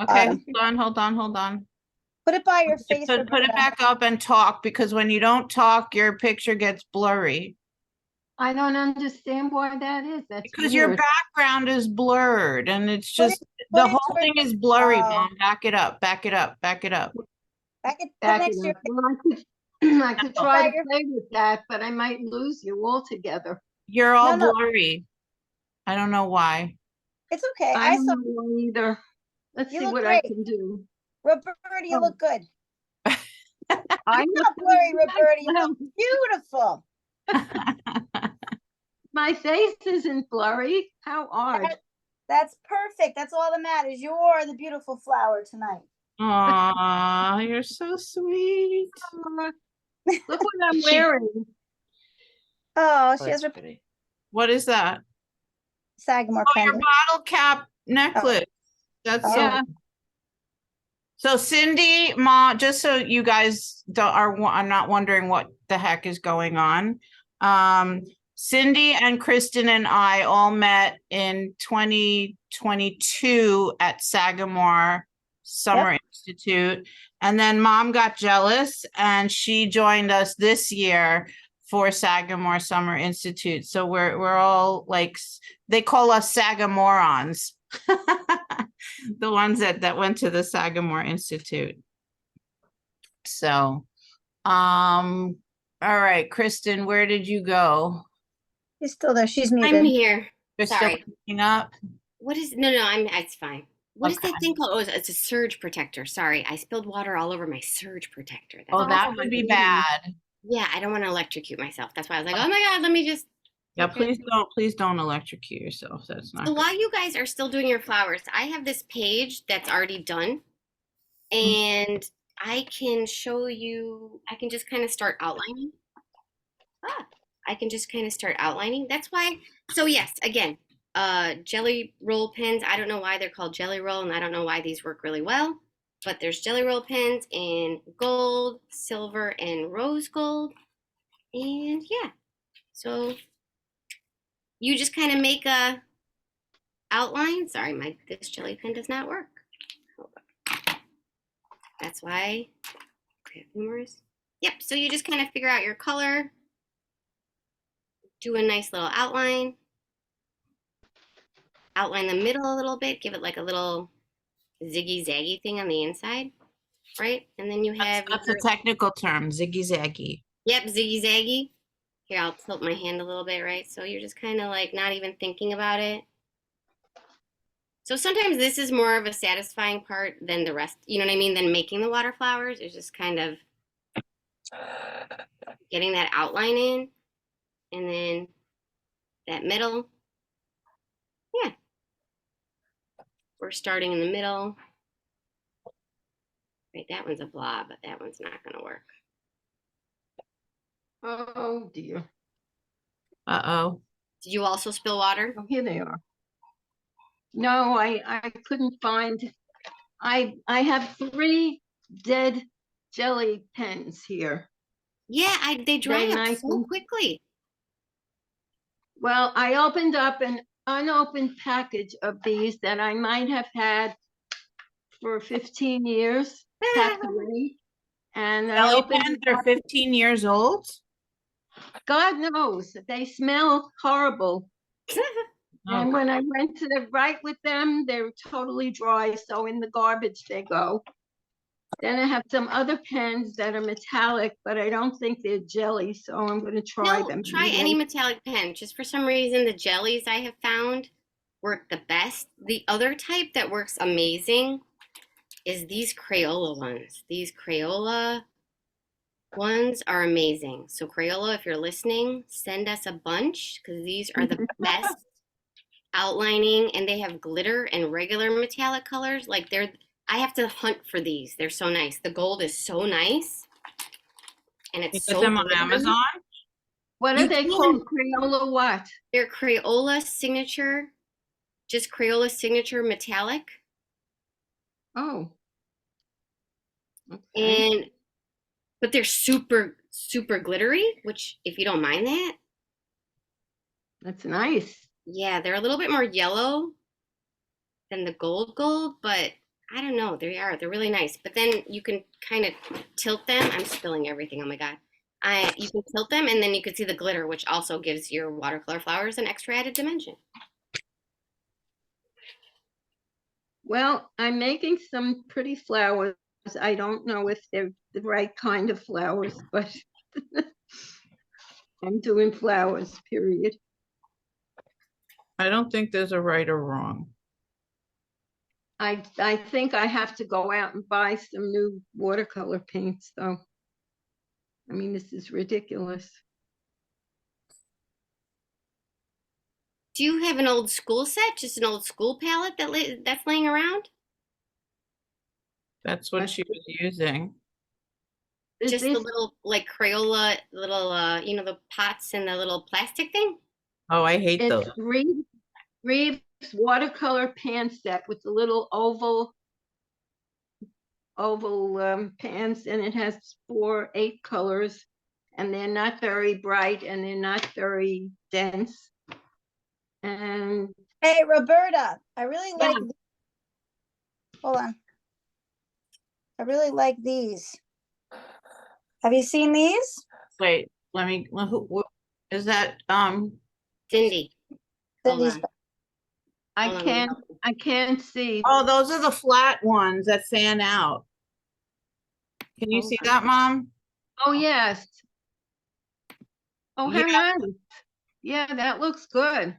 Okay, hold on. Put it by your face. Put it Roberta. back up and talk, because when you don't talk, your picture gets blurry. I don't understand why that is. That's Because your weird. background is blurred and it's Put just, put the it whole towards- thing is blurry, Oh. Mom. Back it up. Back it Back next it to your up. Well, I could try to play with that, but I might lose you altogether. You're all No. blurry. I don't know why. It's okay. I I don't saw know why either. Let's You see look what I great. can do. Roberta, you look good. I'm You're not blurry, Roberta. You look beautiful. My face isn't blurry. How odd. That's perfect. That's all that matters. You're the beautiful flower tonight. Aw, you're so sweet. Look what I'm She- wearing. Oh, Oh, she has that's her pretty. What is that? Sagamore Oh, your pendant. bottle cap necklace. That's so Yeah. So Cindy, Ma, just so you guys are not wondering what the heck is going on. Cindy and Kristin and I all met in 2022 at Sagamore Summer Institute. And then Mom got jealous and she joined us this year for Sagamore Summer Institute. So we're all like, they call us Sagamorons. The ones that went to the Sagamore Institute. So, all right, Kristin, where did you go? She's still there. She's I'm muted. here. You're Sorry. still picking up? What is, no, it's fine. What is Okay. that thing called? Oh, it's a surge protector. Sorry, I spilled water all over my surge protector. That's Oh, why- that would be bad. Yeah, I don't want to electrocute myself. That's why I was like, oh my God, let me just. Yeah, Okay. please don't electrocute yourself. That's not So good. while you guys are still doing your flowers, I have this page that's already done. And I can show you, I can just kind of start outlining. I can just kind of start outlining. That's why, so yes, again, jelly roll pens. I don't know why they're called jelly roll, and I don't know why these work really well, but there's jelly roll pens in gold, silver, and rose gold. And yeah, so you just kind of make a outline. Sorry, this jelly pen does not work. Hold on. That's why. Okay, humorous. Yep. So you just kind of figure out your color, do a nice little outline the middle a little bit, give it like a little ziggy zaggy thing on the inside, right? And then you have That's a technical term, ziggy zaggy. yep, ziggy zaggy. Here, I'll tilt my hand a little bit, right? So you're just kind of like not even thinking about it. So sometimes this is more of a satisfying part than the rest, you know what I mean? Than making the water flowers is just kind of getting that outline in, and then that middle. Yeah. We're starting in the middle. Right, that one's a blob, but that one's not gonna work. Oh dear. Uh-oh. Did you also spill water? Oh, here they are. No, I couldn't find. I have 3 dead jelly pens here. Yeah, they dry They're up nice so and- quickly. Well, I opened up an unopened package of these that I might have had for 15 years, packed away. And I Jelly opened pens it are up. 15 years old? God knows, they smell horrible. And Oh, when I went to write with them, they're totally dry, so in the garbage they go. Then I have some other pens that are metallic, but I don't think they're jelly, so I'm going to try No, them. try any metallic pen. Just for some reason, the jellies I have found work the best. The other type that works amazing is these Crayola ones. These Crayola ones are amazing. So Crayola, if you're listening, send us a bunch because these are the best outlining, and they have glitter and regular metallic colors. Like I have to hunt for these. They're so nice. The gold is so nice, and you it's get so them on glittery. Amazon? What You are they can. called? Crayola what? They're Crayola signature, just Crayola signature metallic, Oh. Okay. and but they're super glittery. Which, if you don't mind that, That's nice. yeah, they're a little bit more yellow than the gold, but I don't know. They're really nice. But then you can kind of tilt them. I'm spilling everything. Oh my God. You can tilt them, and then you can see the glitter, which also gives your watercolor flowers an extra added dimension. Well, I'm making some pretty flowers. I don't know if they're the right kind of flowers, but I'm doing flowers, period. I don't think there's a right or wrong. I think I have to go out and buy some new watercolor paints, though. I mean, this is ridiculous. Do you have an old school set, just an old school palette that's laying around? That's what she was using. Is Just the this, little like Crayola, little you know, the pots and the little plastic thing. Oh, I hate it's those. Reeves watercolor pan set with the little oval pans, and it has 8 colors, and they're not very bright and they're not very dense. And Hey, Roberta, I really Yeah. like, hold on. I really like these. Have you seen these? Wait, let me, is that, Cindy. Hold Cindy's- on. I Hold on, let me can't, help you. I can't see. oh, those are the flat ones that fan out. Can you Hold see on. that, Mom? Oh, yes. Oh, how Yeah. nice. Yeah, that looks good.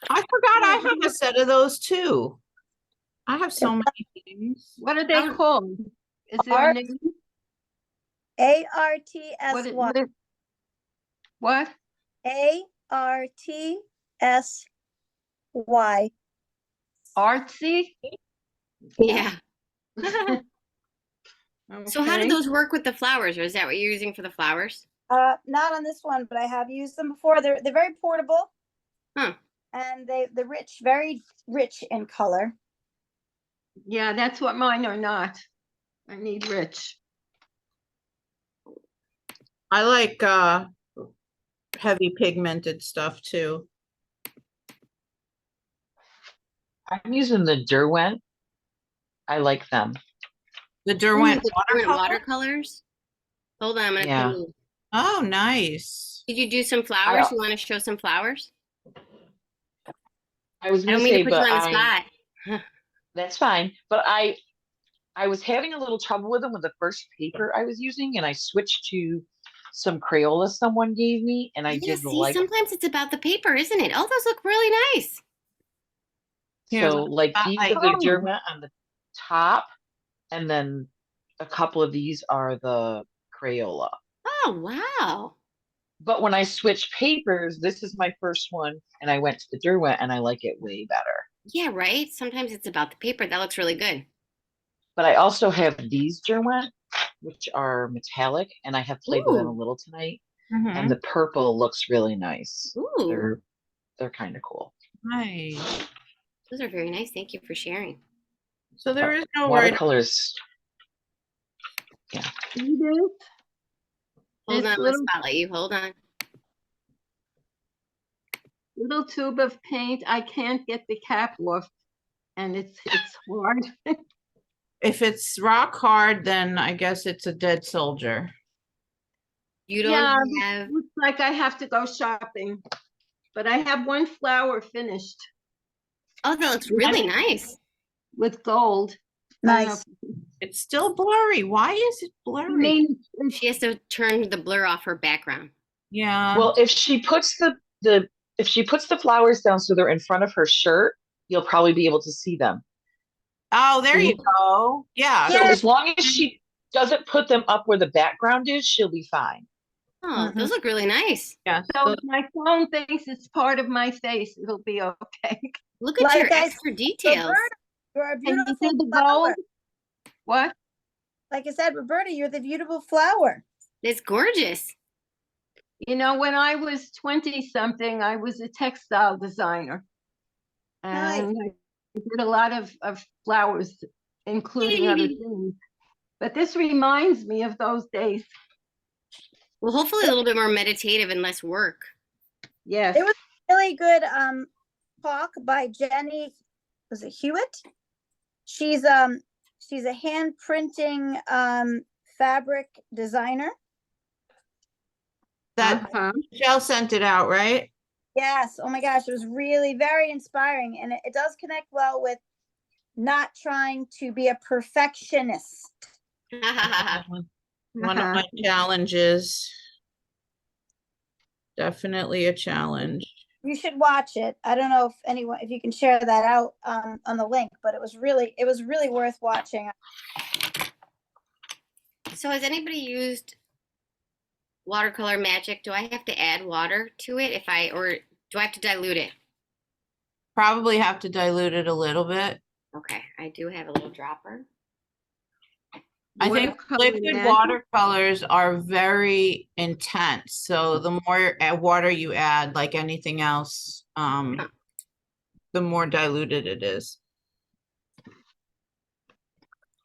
I forgot I have a set of those too. I have so many things. What are they How- called? Is there a Art- name? ARTSY. What? ARTSY. Artsy? Yeah. So how Okay. do those work with the flowers, or is that what you're using for the flowers? Not on this one, but I have used them before. They're very portable. Huh. And they're rich, very rich in color. Yeah, that's what mine are not. I need rich. I like heavy pigmented stuff too. I'm using the Derwent. I like them. The Ooh, Derwent the different watercolor. watercolors. Hold on, I'm gonna Yeah. put. Oh, nice. Did you do some flowers? I- You want to show some flowers? I was I gonna don't mean say, to put you but on the spot. that's fine. But I was having a little trouble with them with the first paper I was using, and I switched to some Crayola someone gave me, and I Yeah, did see, like it. sometimes it's about the paper, isn't it? Oh, those look really nice. Here, So like these are the Oh. Derwent on the top, and then a couple of these are the Crayola. Oh, wow. But when I switched papers, this is my first one, and I went to the Derwent, and I like it way better. Yeah, right. Sometimes it's about the paper. That looks really good. But I also have these Derwent, which are metallic, and I have played with them a Ooh. little tonight. Mhm. And the purple looks really nice. Ooh, They're kind of cool. Nice. those are very nice. Thank you for sharing. So there is no right. Watercolors. It is. Hold This on, let's little spotlight you. Hold on. little tube of paint, I can't get the cap off, and it's hard. If it's rock hard, then I guess it's a dead soldier. You don't Yeah, have. looks like I have to go shopping, but I have one flower finished Oh, that looks really nice. with gold. I don't know Nice. It's still blurry. Why is it if blurry? you mean She has to turn the blur off her background. Yeah. Well, if she puts the flowers down so they're in front of her shirt, you'll probably be able to see them. Oh, there you go. Yeah. So Yeah. as long as she doesn't put them up where the background is, she'll be fine. Oh, those look really nice. Yeah. so. If my phone thinks it's part of my face, it'll be okay. Look at Like your I extra details. Roberta, you're a And you beautiful see the flower. gold? What? Like I said, Roberta, you're the beautiful flower. It's gorgeous. You know, when I was 20-something, I was a textile designer. Nice. And I did a lot of flowers, including other things. But this reminds me of those days. Well, hopefully a little bit more meditative and less work. Yes. It was really good talk by Jenny, was it Hewitt? She's a hand printing fabric designer. That Uh-huh. Michelle sent it out, right? Yes. Oh my gosh, it was really very inspiring, and it does connect well with not trying to be a perfectionist. One of my challenges. Definitely a challenge. You should watch it. I don't know if you can share that out on the link, but it was really worth watching. So has anybody used watercolor magic? Do I have to add water to it or do I have to dilute it? Probably have to dilute it a little bit. Okay, I do have a little dropper. I think Watercolor liquid magic. watercolors are very intense. So the more water you add, like anything else, the more diluted it is.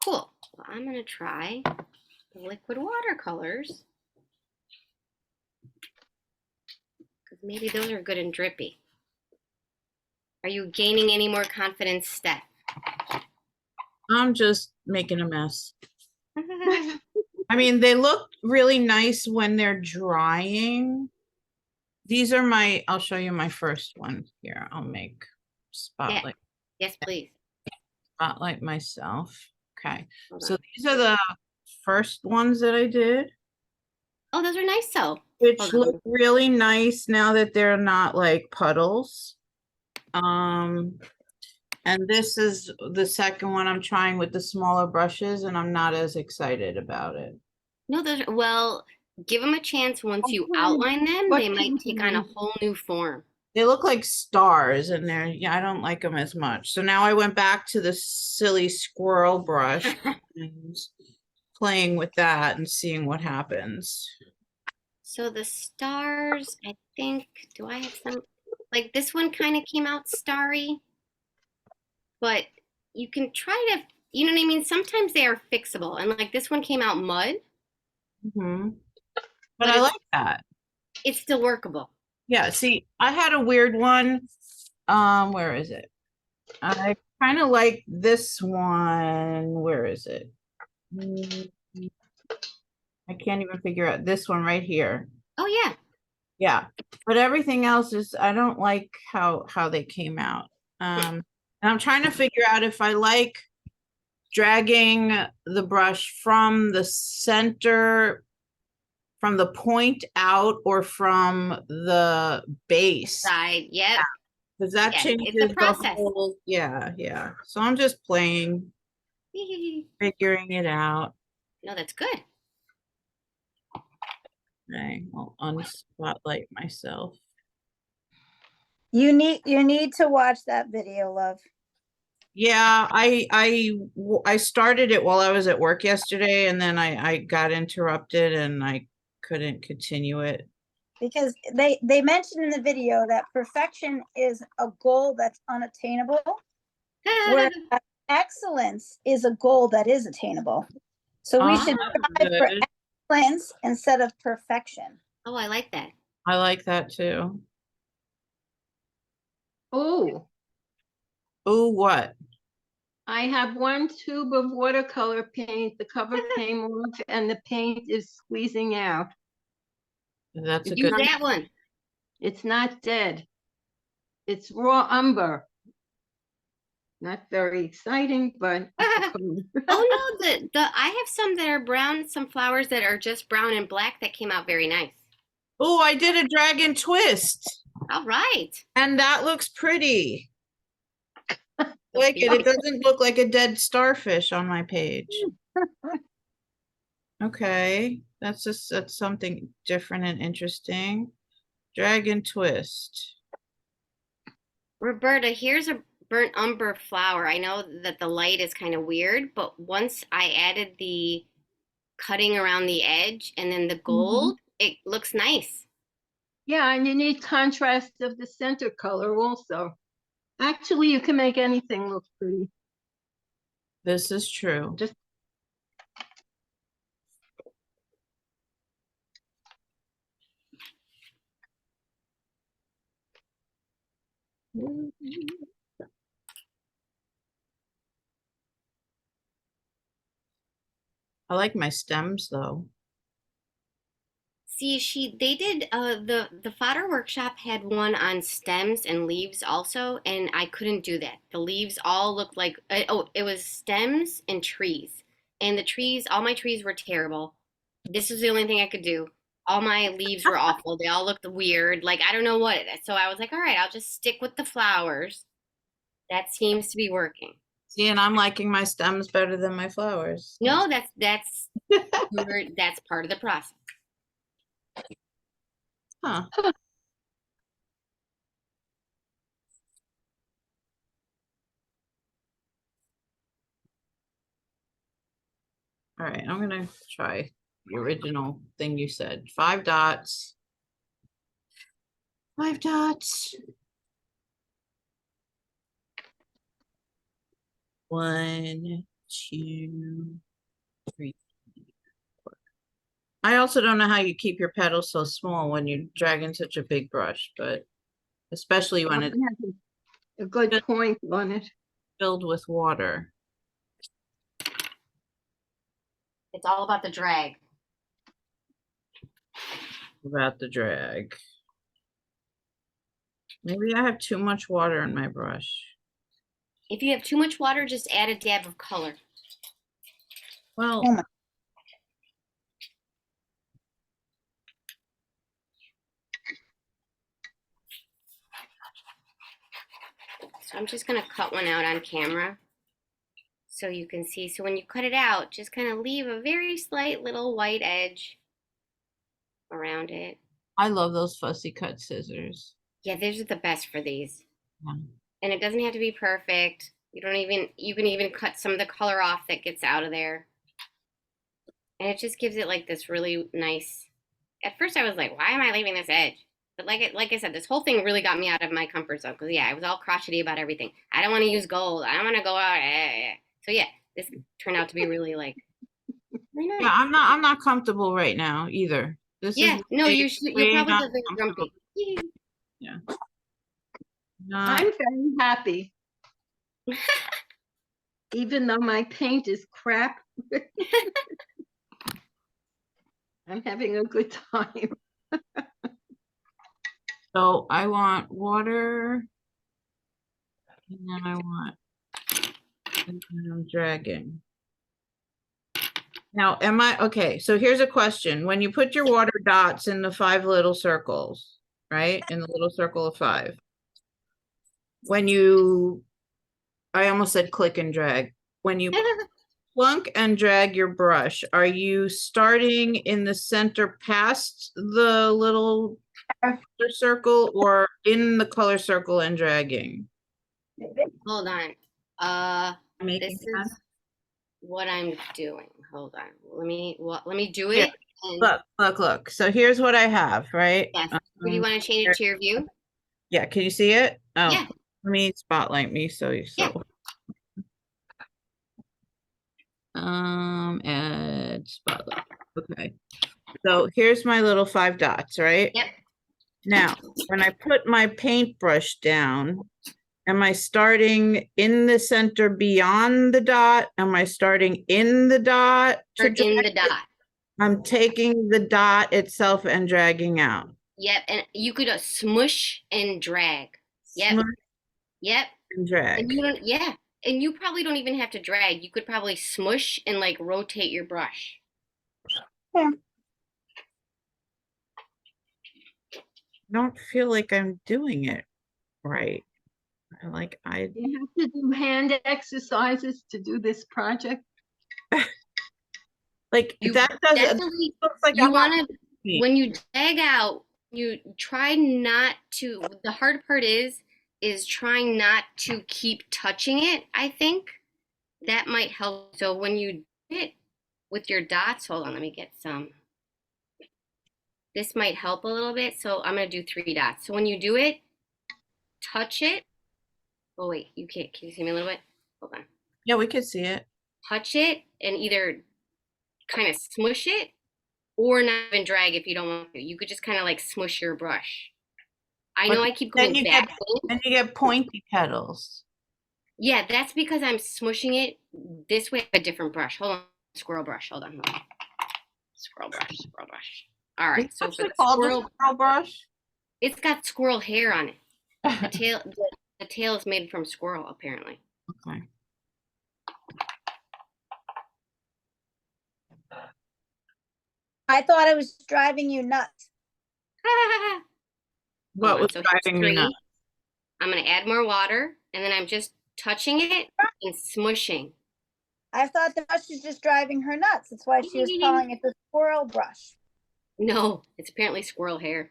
Cool. Well, I'm gonna try the liquid watercolors because maybe those are good and drippy. Are you gaining any more confidence, Steph? I'm just making a mess. I mean, they look really nice when they're drying. These are I'll show you my first one here. I'll make spotlight. Yes, please. Spotlight myself. Okay. Hold So on. these are the first ones that I did, Oh, those are nice though. which Hold on. look really nice now that they're not like puddles. And this is the second one I'm trying with the smaller brushes, and I'm not as excited about it. No, those are, well, give them a chance. Once you Okay. outline them, What they might pink take on a ones? whole new form. They look like stars, and I don't like them as much. So now I went back to the silly squirrel brush and playing with that and seeing what happens. So the stars, I think, do I have some? Like this one kind of came out starry, but you can try to, you know what I mean? Sometimes they are fixable, and like this one came out mud, But But I it's- like that. it's still workable. Yeah, see, I had a weird one. Where is it? I kind of like this one. Where is it? I can't even figure out this one right here. Oh yeah. Yeah, but everything else is, I don't like how they came out. And I'm trying to figure out if I like dragging the brush from the center, from the point out, or from the base. Side, yep. Because that Yeah, changes it's a the process. whole, yeah. So I'm just playing, figuring it out. No, that's good. Okay, I'll unspotlight myself. You need to watch that video, love. Yeah, I started it while I was at work yesterday, and then I got interrupted and I couldn't continue it. Because they mentioned in the video that perfection is a goal that's unattainable, whereas excellence is a goal that is attainable. So we should strive for Good. excellence instead of perfection. Oh, I like that. I like that too. Oh, Oh, what? I have one tube of watercolor paint. The cover came off and the paint is squeezing out. That's a Use good. that one. It's not dead. It's raw umber. Not very exciting, but Oh no, the I have some that are brown, some flowers that are just brown and black that came out very nice. Oh, I did a dragon twist, All right. and that looks pretty. Like it. It doesn't look like a dead starfish on my page. Okay, that's something different and interesting. Dragon twist. Roberta, here's a burnt umber flower. I know that the light is kind of weird, but once I added the cutting around the edge and then the gold, it looks nice. yeah, and you need contrast of the center color also. Actually, you can make anything look pretty. This is true. Just I like my stems though. See, they did the fodder workshop had one on stems and leaves also, and I couldn't do that. The leaves all looked like it was stems and trees. And the trees, all my trees were terrible. This is the only thing I could do. All my leaves were awful. They all looked weird. Like I don't know what it is. So I was like, all right, I'll just stick with the flowers. That seems to be working. See, and I'm liking my stems better than my flowers. No, that's part of the process. Huh. All right, I'm gonna try the original thing you said. 5 dots. 5 dots. 1, 2, 3, 4. I also don't know how you keep your petals so small when you're dragging such a big brush, but especially when it's A good point on it. filled with water. It's all about the drag. About the drag. Maybe I have too much water in my brush. If you have too much water, just add a dab of color. Well, Oh my- So I'm just gonna cut one out on camera so you can see. So when you cut it out, just kind of leave a very slight little white edge around it. I love those fussy cut scissors. Yeah, these are the best for these. Yeah. And it doesn't have to be perfect. You can even cut some of the color off that gets out of there. And it just gives it like this really nice. At first I was like, why am I leaving this edge? But like I said, this whole thing really got me out of my comfort zone because yeah, I was all crotchety about everything. I don't want to use gold. I don't want to go out. So yeah, this turned out to be really like really nice. Yeah, I'm not comfortable right now either. This Yeah, is no, way- you're way probably not just very comfortable. grumpy. Yeah. Not, I'm very happy. Even though my paint is crap. I'm having a good time. so I want water. And then I want, and then I'm dragging. Now, am I, okay, so here's a question. When you put your water dots in the 5 little circles, right? In the little circle of 5. When you, I almost said click and drag. When you plunk and drag your brush, are you starting in the center past the little color circle or in the color circle and dragging? Hold on. Making This sense? is what I'm doing. Hold on. Let me do Here, it. And Look. So here's what I have, right? yes. Or do you want to change it to your view? Yeah, can you see it? Oh, Yeah. let me spotlight me Yeah. Add spotlight. Okay. So here's my little 5 dots, right? Yep. Now, when I put my paintbrush down, am I starting in the center beyond the dot? Am I starting in the dot? Or in the dot. I'm taking the dot itself and dragging out. Yep. And you could smush and drag. Yep. Smush Yep. and drag. And you don't, yeah. And you probably don't even have to drag. You could probably smush and like rotate your brush. I don't feel like I'm doing it right. You have to do hand exercises to do this project. Like You that doesn't definitely, looks like you I'm not want to, doing it. when you drag out, you try not to, the hard part is trying not to keep touching it, I think. That might help. So when you do it with your dots, hold on, let me get some. This might help a little bit. So I'm going to do 3 dots. So when you do it, touch it. Oh, wait, you can't. Can you see me a little bit? Hold on. Yeah, we could see it. Touch it and either kind of smush it or not even drag if you don't want to. You could just kind of like smush your brush. I know I keep Then going you back. Then you get pointy petals. Yeah, that's because I'm smushing it this way. A different brush. Hold on. Squirrel brush. Hold on. Squirrel brush. All right. It's So for actually the called squirrel, a squirrel brush. it's got squirrel hair on it. The tail is made from squirrel, apparently. Okay. I thought it was driving you nuts. What Hold on, was so here's driving me 3. nuts? I'm going to add more water, and then I'm just touching it and smushing. I thought the brush was just driving her nuts. That's why she was calling it the squirrel brush. No, it's apparently squirrel hair.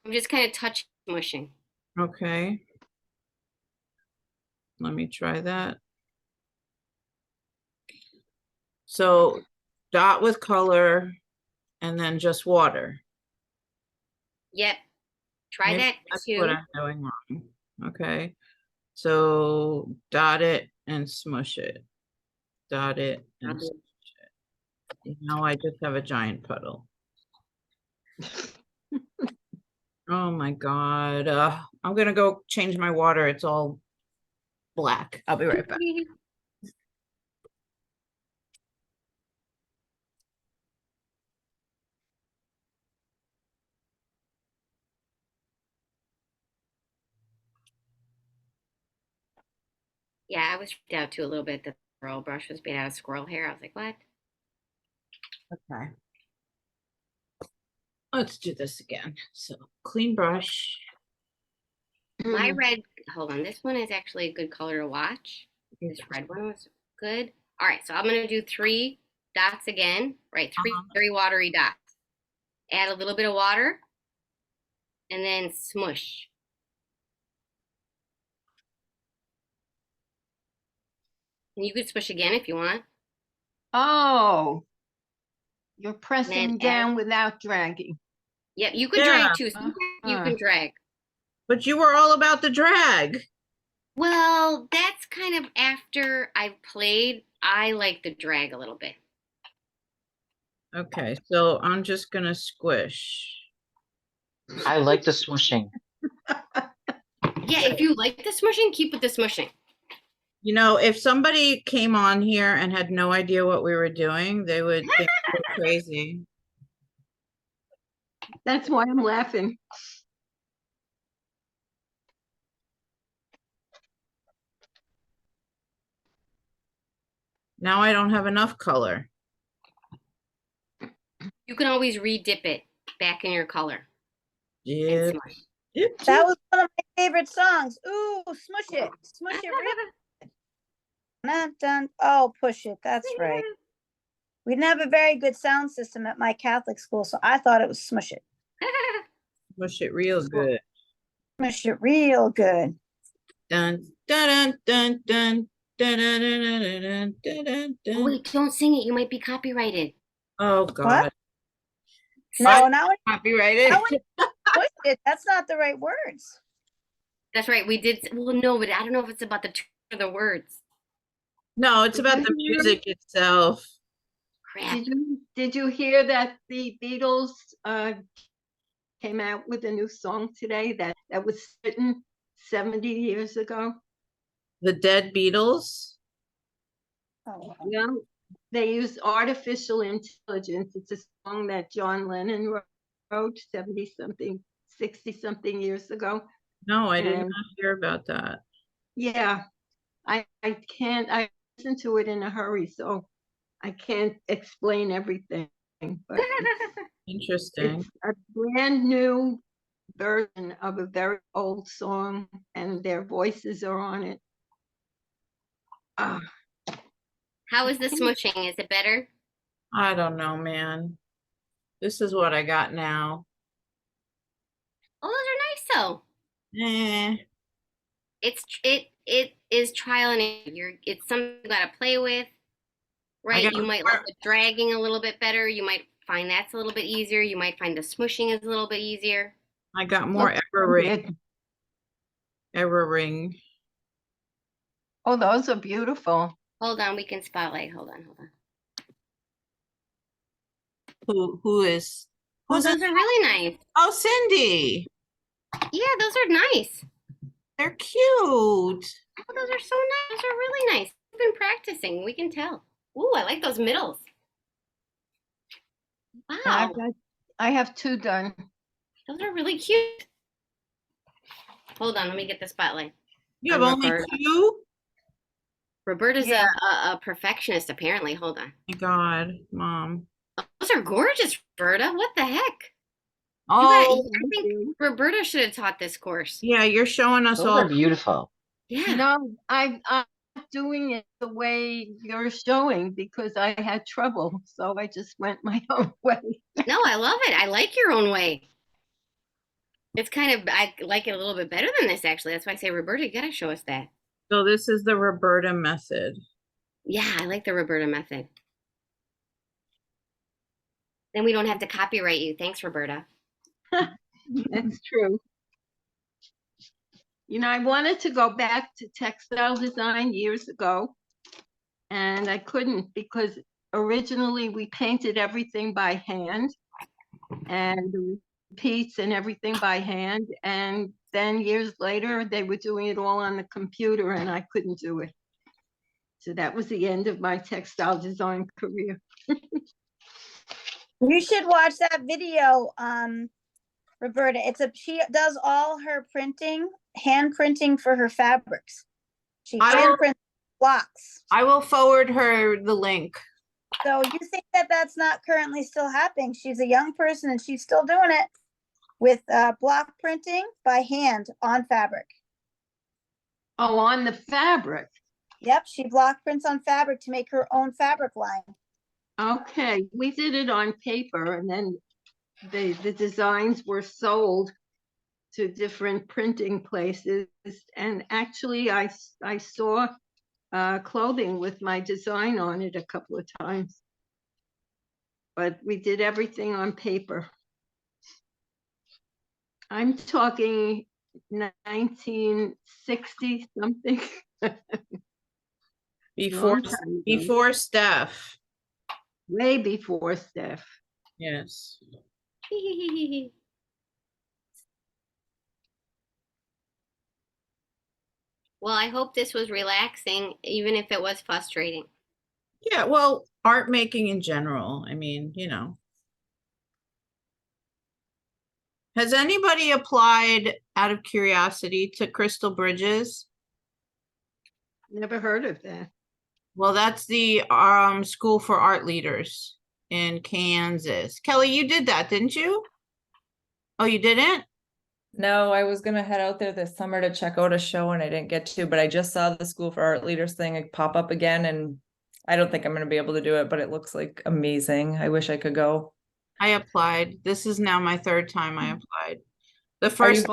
I'm just kind of touching, smushing. Okay. Let me try that. So dot with color and then just water. Yep. Try Maybe that that's too. what I'm doing wrong. Okay. So dot it and smush it. Dot it and I'll do- smush it. Now I just have a giant puddle. Oh my God. I'm gonna go change my water. It's all black. I'll be right back. Yeah, I was freaked out too a little bit. The squirrel brush was made out of squirrel hair. I was like, what? Okay. Let's do this again. So clean brush. My red, hold on. This one is actually a good color to watch. This red one was good. All right, so I'm gonna do 3 dots again. Right, three watery dots. Add a little bit of water, and then smush. And you could smush again if you want. Oh, you're Then pressing add- down without dragging. Yep, you could Yeah. drag too. Sometimes you can drag. But you were all about the drag. Well, that's kind of after I've played. I like the drag a little bit. Okay, so I'm just gonna squish. I like the swooshing. Yeah, if you like the smushing, keep with the smushing. You know, if somebody came on here and had no idea what we were doing, they would think we were crazy. That's why I'm laughing. Now I don't have enough color. You can always re-dip it back in your color. Yeah. And smush. That was one of my favorite songs. Ooh, smush it. Smush it. Real dun, dun. Oh, push it. That's right. We didn't have a very good sound system at my Catholic school, so I thought it was smush it. Smush it real good. Smush it real good. Dun dun dun dun dun dun dun dun dun dun dun Oh, dun. wait, don't sing it. You might be copyrighted. Oh God. No, now it Copyrighted. push it. That's not the right words. That's right. We did. Well, no, but I don't know if it's about the tune or the words. No, it's about the music itself. Crap. Did you hear that the Beatles came out with a new song today that was written 70 years ago? The Dead Beatles. Oh, No, they used artificial intelligence. It's a song that John Lennon wrote 70 something, 60 something years ago. No, I did And- not hear about that. Yeah, I listened to it in a hurry, so I can't explain everything. But Interesting. it's a brand new version of a very old song, and their voices are on it. Ah, How is the smushing? Is it better? I don't know, man. This is what I got now. Oh, those are nice though. Eh. It is trial and error. It's something you gotta play with, right? got You might more- like the dragging a little bit better. You might find that's a little bit easier. You might find the smushing is a little bit easier. I got more looks error so ring. good. Error ring. Oh, those are beautiful. Hold on, we can spotlight. Hold on. Who is? Oh, Who's those in- are really nice. Oh, Cindy. Yeah, those are nice. They're cute. Oh, those are so nice. Those are really nice. We've been practicing. We can tell. Ooh, I like those middles. Wow, I have 2 done. those are really cute. Hold on, let me get the spotlight. You have I'm only Roberta. 2? Roberta's Yeah. a perfectionist, apparently. Hold on. My God, Mom. Those are gorgeous, Roberta. What the heck? Oh, I think Roberta should have taught this course. yeah, you're showing us Those all. are beautiful. Yeah. No, I'm doing it the way you're showing because I had trouble, so I just went my own way. No, I love it. I like your own way. It's kind of, I like it a little bit better than this, actually. That's why I say, Roberta, you gotta show us that. So this is the Roberta method. Yeah, I like the Roberta method. Then we don't have to copyright you. Thanks, Roberta. That's true. You know, I wanted to go back to textile design years ago, and I couldn't because originally we painted everything by hand and the repeats and everything by hand. And then years later, they were doing it all on the computer and I couldn't do it. So that was the end of my textile design career. You should watch that video, Roberta. She does all her printing, hand printing for her fabrics. She hand prints blocks. I will forward her the link. So you think that that's not currently still happening? She's a young person and she's still doing it with block printing by hand on fabric. Oh, on the fabric. Yep, she block prints on fabric to make her own fabric line. Okay, we did it on paper and then the designs were sold to different printing places. And actually I saw clothing with my design on it a couple of times. But we did everything on paper. I'm talking 1960 something. Before Steph. Way before Steph. Yes. Well, I hope this was relaxing, even if it was frustrating. Yeah, well, art making in general. I mean, you know. Has anybody applied out of curiosity to Crystal Bridges? Never heard of that. Well, that's the School for Art Leaders in Kansas. Kelly, you did that, didn't you? Oh, you didn't? No, I was gonna head out there this summer to check out a show and I didn't get to, but I just saw the School for Art Leaders thing pop up again and I don't think I'm gonna be able to do it, but it looks like amazing. I wish I could go. I applied. This is now my third time I applied. The Are you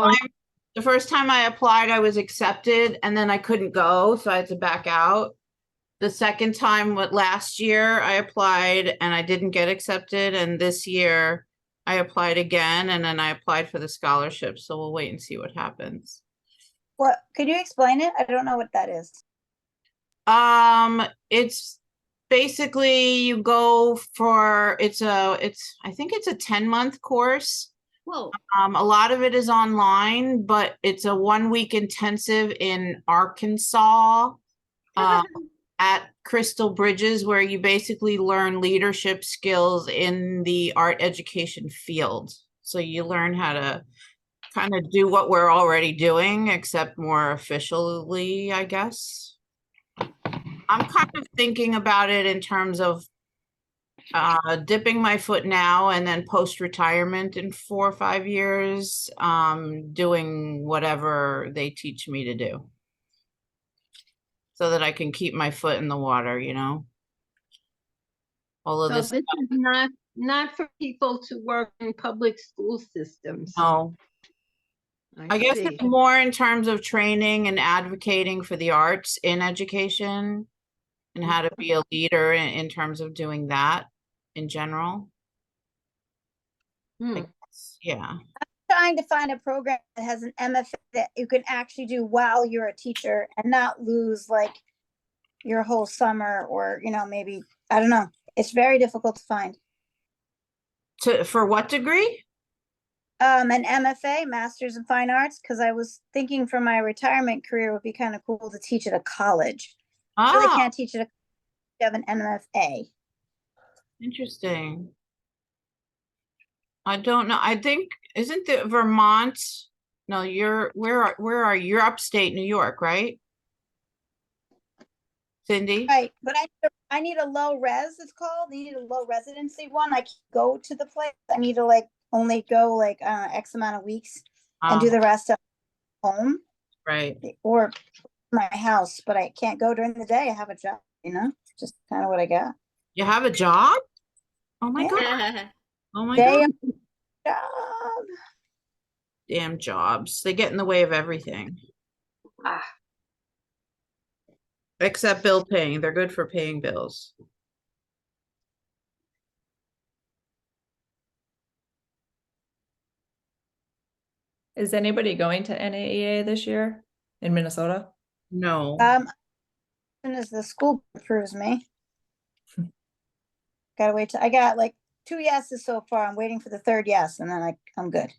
first time I applied, I was accepted and then I couldn't go, so I had to back out. The second time, last year, I applied and I didn't get accepted. And this year I applied again and then I applied for the scholarship. So we'll wait and see what happens. What, could you explain it? I don't know what that is. It's basically you go for, I think it's a 10-month course. Whoa. A lot of it is online, but it's a 1-week intensive in Arkansas. At Crystal Bridges, where you basically learn leadership skills in the art education field. So you learn how to kind of do what we're already doing, except more officially, I guess. I'm kind of thinking about it in terms of dipping my foot now and then post-retirement in 4 or 5 years, doing whatever they teach me to do. So that I can keep my foot in the water, you know. All of So this. this is not for people to work in public school systems. No, I guess see. it's more in terms of training and advocating for the arts in education and how to be a leader in terms of doing that in general. I guess, yeah. Trying to find a program that has an MFA that you can actually do while you're a teacher and not lose like your whole summer or, you know, maybe, I don't know. It's very difficult to find. For what degree? An MFA, Master's in Fine Arts, because I was thinking for my retirement career would be kind of cool to teach at a college. So they can't teach it. You have an MFA. Interesting. I don't know. I think, isn't the Vermont? No, where are you? You're upstate New York, right? Cindy? Right, but I need a low res, it's called. I need a low residency one. I can't go to the place. I need to like only go like X amount of weeks and do the rest at home. Right. Or my house, but I can't go during the day. I have a job, you know, just kind of what I got. You have a job? Oh my God. Oh my God. Job. Damn jobs. They get in the way of everything. Except bill paying. They're good for paying bills. Is anybody going to NAEA this year in Minnesota? No. As soon as the school approves me. Gotta wait I got like 2 yeses so far. I'm waiting for the third yes, and then I'm good.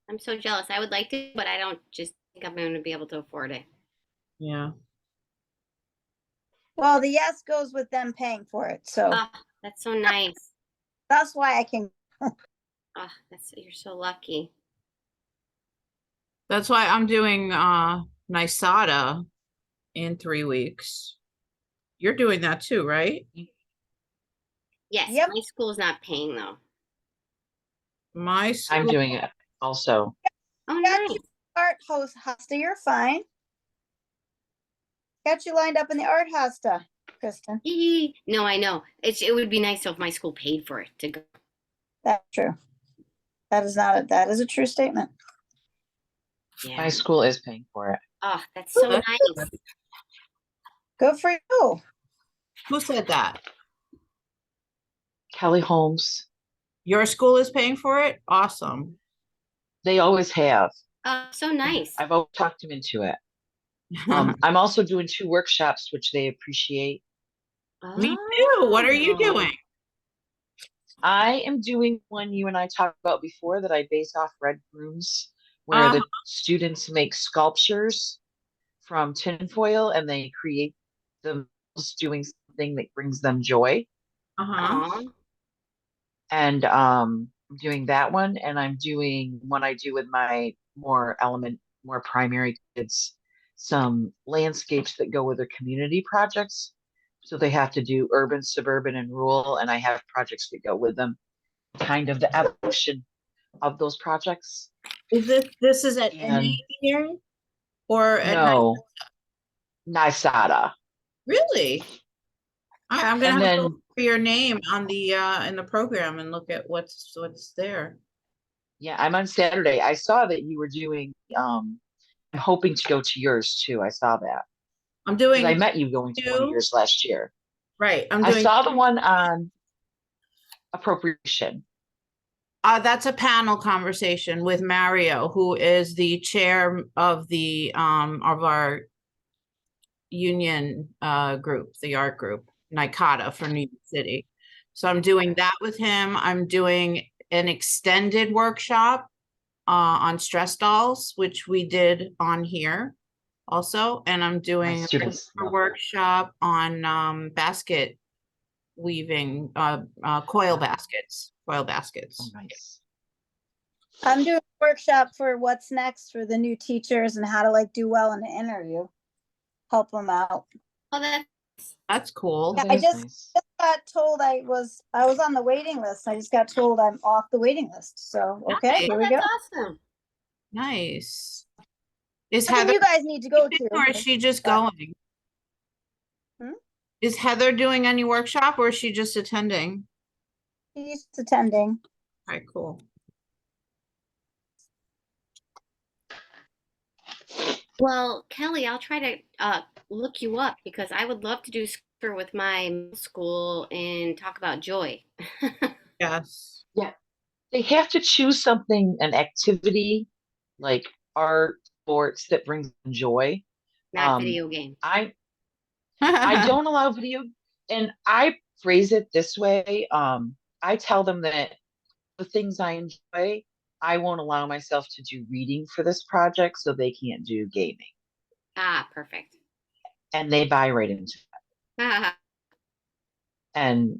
I'm so jealous. I would like to, but I don't just think I'm going to be able to afford it. Yeah. Well, the yes goes with them paying for it, so Oh, that's so nice. that's why I can. Oh, you're so lucky. That's why I'm doing NYSADA in 3 weeks. You're doing that too, right? Yes, Yep. my school's not paying though. My I'm school, doing it also. Oh, Got nice. you art hosta, you're fine. Got you lined up in the art hosta, Kristen. No, I know. It would be nice if my school paid for it to go. That's true. That is a true statement. Yeah. My school is paying for it. Oh, that's so that's nice. Good for you. who said that? Kelly Holmes, Your school is paying for it? Awesome. they always have. Oh, so nice. I've always talked them into it. I'm also doing 2 workshops, which they appreciate. Me too. What are you Oh. doing? I am doing one you and I talked about before that I base off Red Brooms, where the students make sculptures from tinfoil and they create them doing something that brings them joy. Aw. And I'm doing that one, and I'm doing one I do with my more primary kids, some landscapes that go with their community projects. So they have to do urban, suburban, and rural, and I have projects that go with them, kind of the evolution of those projects. Is this is at And NAEA or at no, NYSADA. Really? I'm gonna And have to then look for your name on the in the program and look at what's there. yeah, I'm on Saturday. I saw that you were doing I'm hoping to go to yours too. I saw that. I'm Because I doing met you going to one of 2. yours last year. Right. I'm I doing saw the one on appropriation. that's a panel conversation with Mario, who is the chair of the of our union group, the art group, NICADA for New York City. So I'm doing that with him. I'm doing an extended workshop on stress dolls, which we did on here also. And I'm My doing students a love that. workshop on basket weaving, coil baskets. Oh, nice. I'm doing a workshop for what's next for the new teachers and how to like do well in the interview. Help them out. Oh, That's cool. Yeah, That I is just nice. got told I was on the waiting list. I just got told I'm off the waiting list. So okay, Nice. here we go. that's awesome. Nice. Is Something Heather you guys need to go teaching, or is to. she just going? Hmm? Is Heather doing any workshop, or is she just attending? She's attending. All right, cool. Well, Kelly, I'll try to look you up because I would love to do soccer with my middle school and talk about joy. Yes. Yeah. They have to choose something, an activity like art, sports that brings them joy. Not video games. I don't allow video, and I phrase it this way. I tell them that the things I enjoy, I won't allow myself to do reading for this project, so they can't do gaming. Ah, perfect. And they buy right into it. Ah, And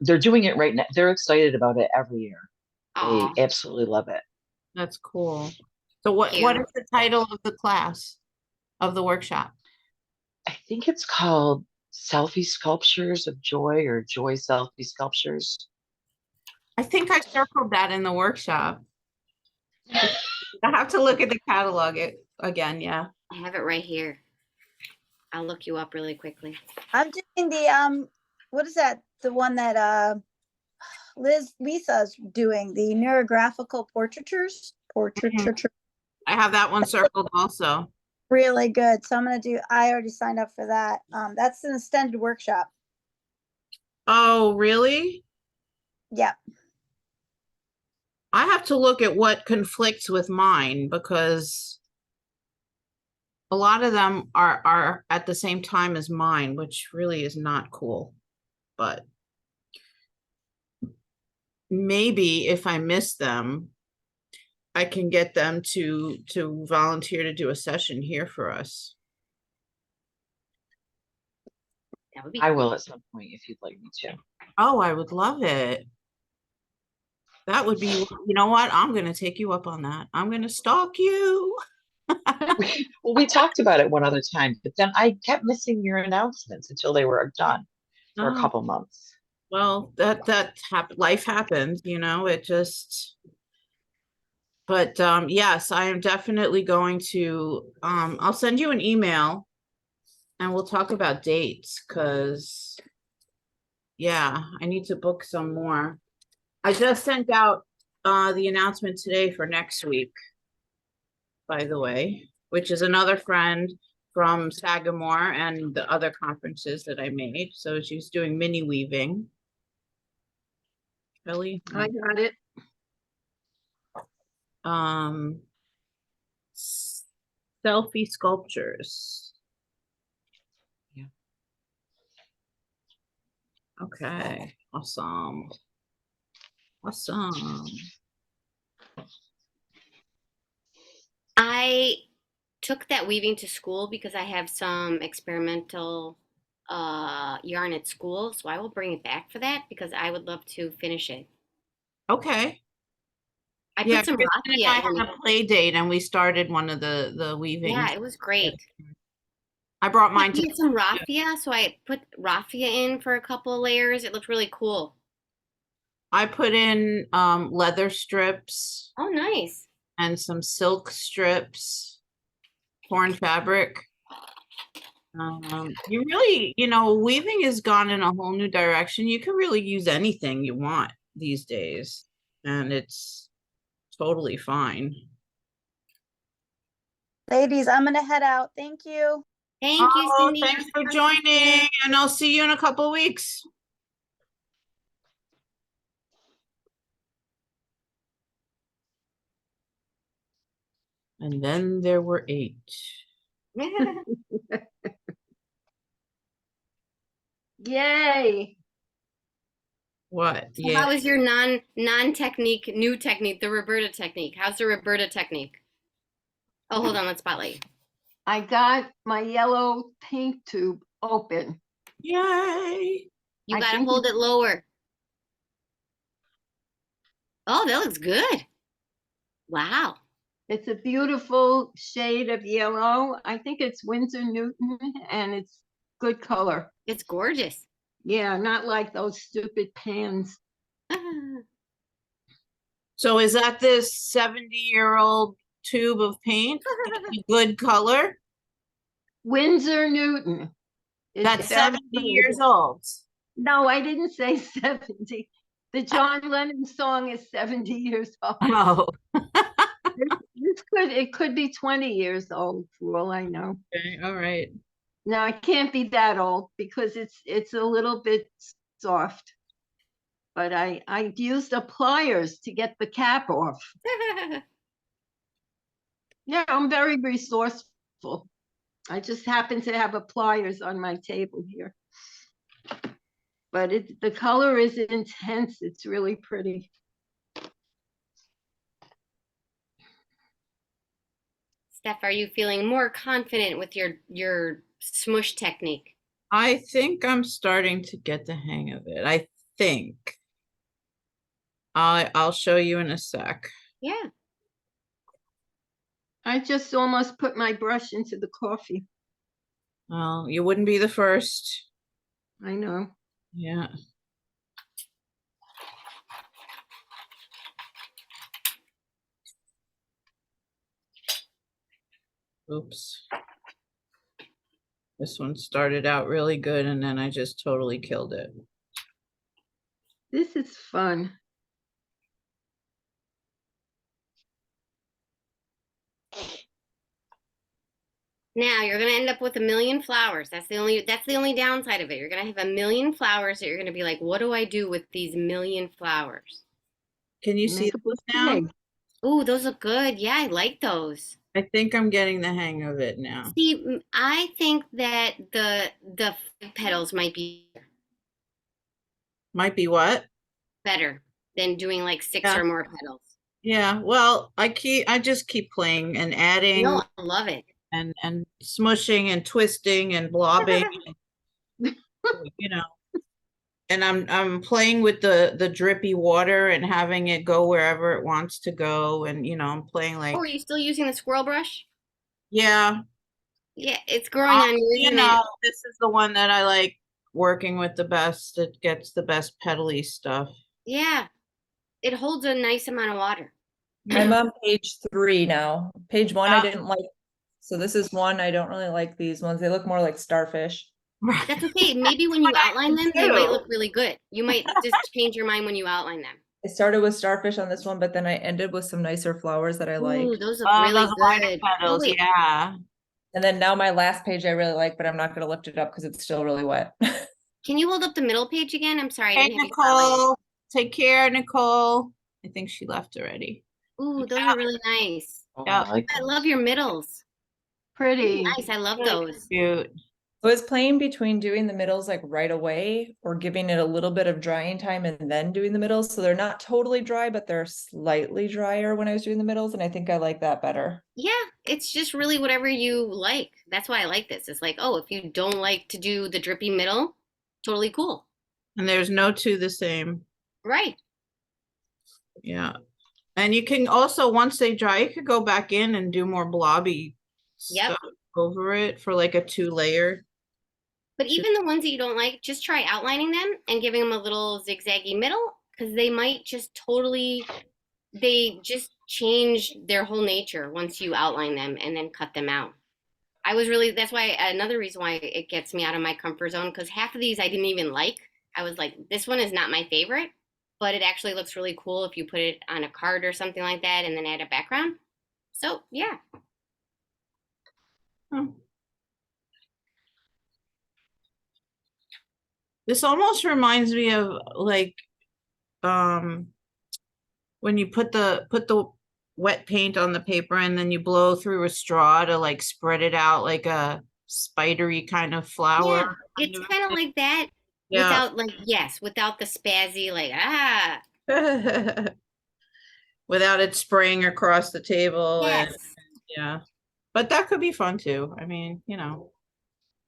they're doing it right now. They're excited about it every year. aw, They absolutely love it. That's cool. So what Cute. is the title of the class, of the workshop? I think it's called Selfie Sculptures of Joy, or Joy Selfie Sculptures. I think I circled that in the workshop. I have to look at the catalog again. Yeah. I have it right here. I'll look you up really quickly. I'm doing the what is that? The one that Lisa's doing, the neurographical portraitures. I have that one circled also. Really good. So I already signed up for that. That's an extended workshop. Oh, really? Yeah. I have to look at what conflicts with mine because a lot of them are at the same time as mine, which really is not cool. But maybe if I miss them, I can get them to volunteer to do a session here for us. That would be I cool. will at some point if you'd like me to. Oh, I would love it. That would be, you know what? I'm going to take you up on that. I'm going to stalk you. Well, we talked about it one other time, but then I kept missing your announcements until they were done for a Oh, couple months. well, life happens, you know, it just, but yes, I am definitely going to, I'll send you an email and we'll talk about dates because, yeah, I need to book some more. I just sent out the announcement today for next week, by the way, which is another friend from Sagamore and the other conferences that I made. So she's doing mini weaving. Really? I got it. Um, selfie sculptures. Yeah. Okay, awesome. Awesome. I took that weaving to school because I have some experimental yarn at school, so I will bring it back for that because I would love to finish it. Okay. I Yeah, put some Kristen and I raffia in had it. a play date and we started one of the weaving. Yeah, it was great. I brought mine I to had some raffia, so I put raffia in for a couple of layers. It looked really cool. I put in leather strips Oh, nice. and some silk strips, torn fabric. You really, you know, weaving has gone in a whole new direction. You can really use anything you want these days, and it's totally fine. Ladies, I'm gonna head out. Thank you. Thank you, Oh, Cindy. thanks for joining, and I'll see you in a couple weeks. And then there were 8. Yay. What? So Yeah. how is your non-technique, new technique, the Roberta technique? How's the Roberta technique? Oh, hold on, let's spotlight you. I got my yellow paint tube open. Yay. You I gotta think hold it lower. Oh, that looks good. Wow. It's a beautiful shade of yellow. I think it's Winsor Newton and it's good color. It's gorgeous. Yeah, not like those stupid pans. So is that this 70-year-old tube of paint? Good color? Winsor Newton. is That's very 70 good. years old. No, I didn't say 70. The John Lennon song is 70 years old. Oh, It could be 20 years old for all I know. okay, all right. No, it can't be that old because it's a little bit soft. But I used the pliers to get the cap off. Yeah, I'm very resourceful. I just happen to have a pliers on my table here. But the color is intense. It's really pretty. Steph, are you feeling more confident with your smush technique? I think I'm starting to get the hang of it. I think. I'll show you in a sec. Yeah. I just almost put my brush into the coffee. Well, you wouldn't be the first. I know. Yeah. Oops. This one started out really good and then I just totally killed it. This is fun. Now you're gonna end up with 1,000,000 flowers. That's the only downside of it. You're gonna have 1,000,000 flowers that you're gonna be like, what do I do with these 1,000,000 flowers? Can you see Make it those look now? big. Ooh, those look good. Yeah, I like those. I think I'm getting the hang of it now. See, I think that the 5 petals might be Might be what? better than doing like 6 Yeah. or more petals. Yeah, well, I just keep playing and adding No, I love it. and smushing and twisting and blobbing, you know. And I'm playing with the drippy water and having it go wherever it wants to go, and you know, I'm playing like Oh, are you still using the squirrel brush? yeah. Yeah, it's growing on you, You isn't know, it? this is the one that I like working with the best. It gets the best petally stuff. Yeah, it holds a nice amount of water. I'm on page 3 now. Page 1 I Yeah. didn't like. So this is 1. I don't really like these ones. They look more like starfish. That's okay. Maybe when you outline them, they might look really good. You might just change your mind when you outline them. I started with starfish on this one, but then I ended with some nicer flowers that I like. Ooh, those look Oh, really those lighter good. Oh, petals, wait. yeah. And then now my last page I really like, but I'm not going to lift it up because it's still really wet. Can you hold up the middle page again? I'm sorry, I Hey, didn't have you spotlighted. Nicole. Take care, Nicole. I think she left already. Ooh, those are really nice. Oh, Yeah. I like I those. love your middles. Pretty. Nice, I love Really those. cute. I was playing between doing the middles like right away or giving it a little bit of drying time and then doing the middles. So they're not totally dry, but they're slightly drier when I was doing the middles. And I think I like that better. Yeah, it's just really whatever you like. That's why I like this. It's like, oh, if you don't like to do the drippy middle, totally cool. And there's no two the same. Right. Yeah. And you can also, once they dry, you could go back in and do more blobby Yep. stuff over it for like a 2-layer. But even the ones that you don't like, just try outlining them and giving them a little zigzaggy middle because they might just totally, they just change their whole nature once you outline them and then cut them out. That's why another reason why it gets me out of my comfort zone because half of these I didn't even like. I was like, this one is not my favorite, but it actually looks really cool if you put it on a card or something like that and then add a background. So, yeah. Hmm. This almost reminds me of like when you put the wet paint on the paper and then you blow through a straw to like spread it out like a spidery kind of flower. Yeah, it's kind of like that Yeah. without the spazzy, like, ah. Without it spraying across the table. Yes. And yeah. But that could be fun too. I mean, you know.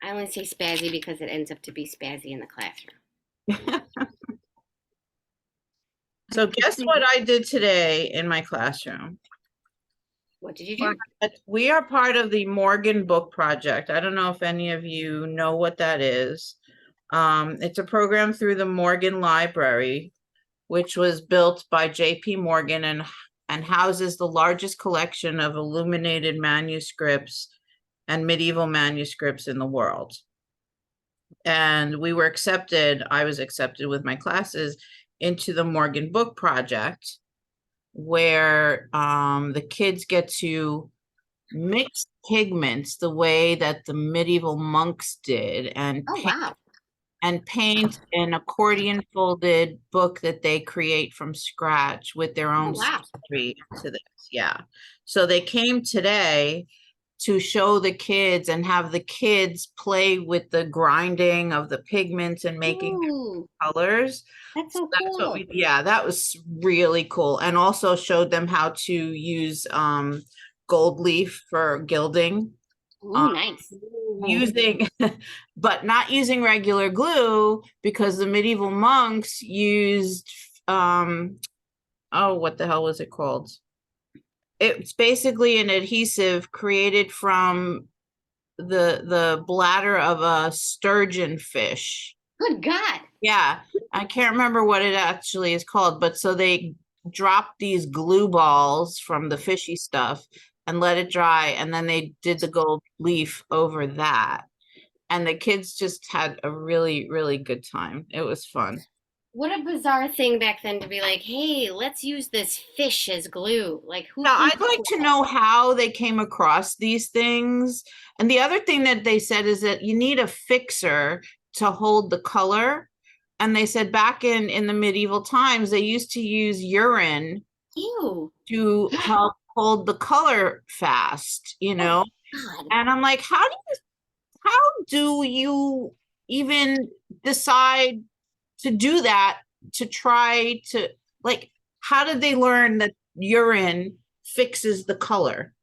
I only say spazzy because it ends up to be spazzy in the classroom. So guess what I did today in my classroom? What did you do? We are part of the Morgan Book Project. I don't know if any of you know what that is. It's a program through the Morgan Library, which was built by J.P. Morgan and houses the largest collection of illuminated manuscripts and medieval manuscripts in the world. And I was accepted with my classes into the Morgan Book Project, where the kids get to mix pigments the way that the medieval monks did and paint an accordion folded book that they create from scratch with their own story to this. Yeah. So they came today to show the kids and have the kids play with the grinding of the pigments and making colors. That's so cool. That was really cool. And also showed them how to use gold leaf for gilding. Ooh, nice. But not using regular glue because the medieval monks used what the hell was it called? It's basically an adhesive created from the bladder of a sturgeon fish. Good God. Yeah, I can't remember what it actually is called, but so they dropped these glue balls from the fishy stuff and let it dry, and then they did the gold leaf over that. And the kids just had a really, really good time. It was fun. What a bizarre thing back then to be like, hey, let's use this fish as glue. Like, who? Now, I'd like to know how they came across these things. And the other thing that they said is that you need a fixer to hold the color. And they said back in the medieval times, they used to use urine Ew. to help hold the color fast, you know? God. And I'm like, how do you even decide to do that, to try to, like, how did they learn that urine fixes the color?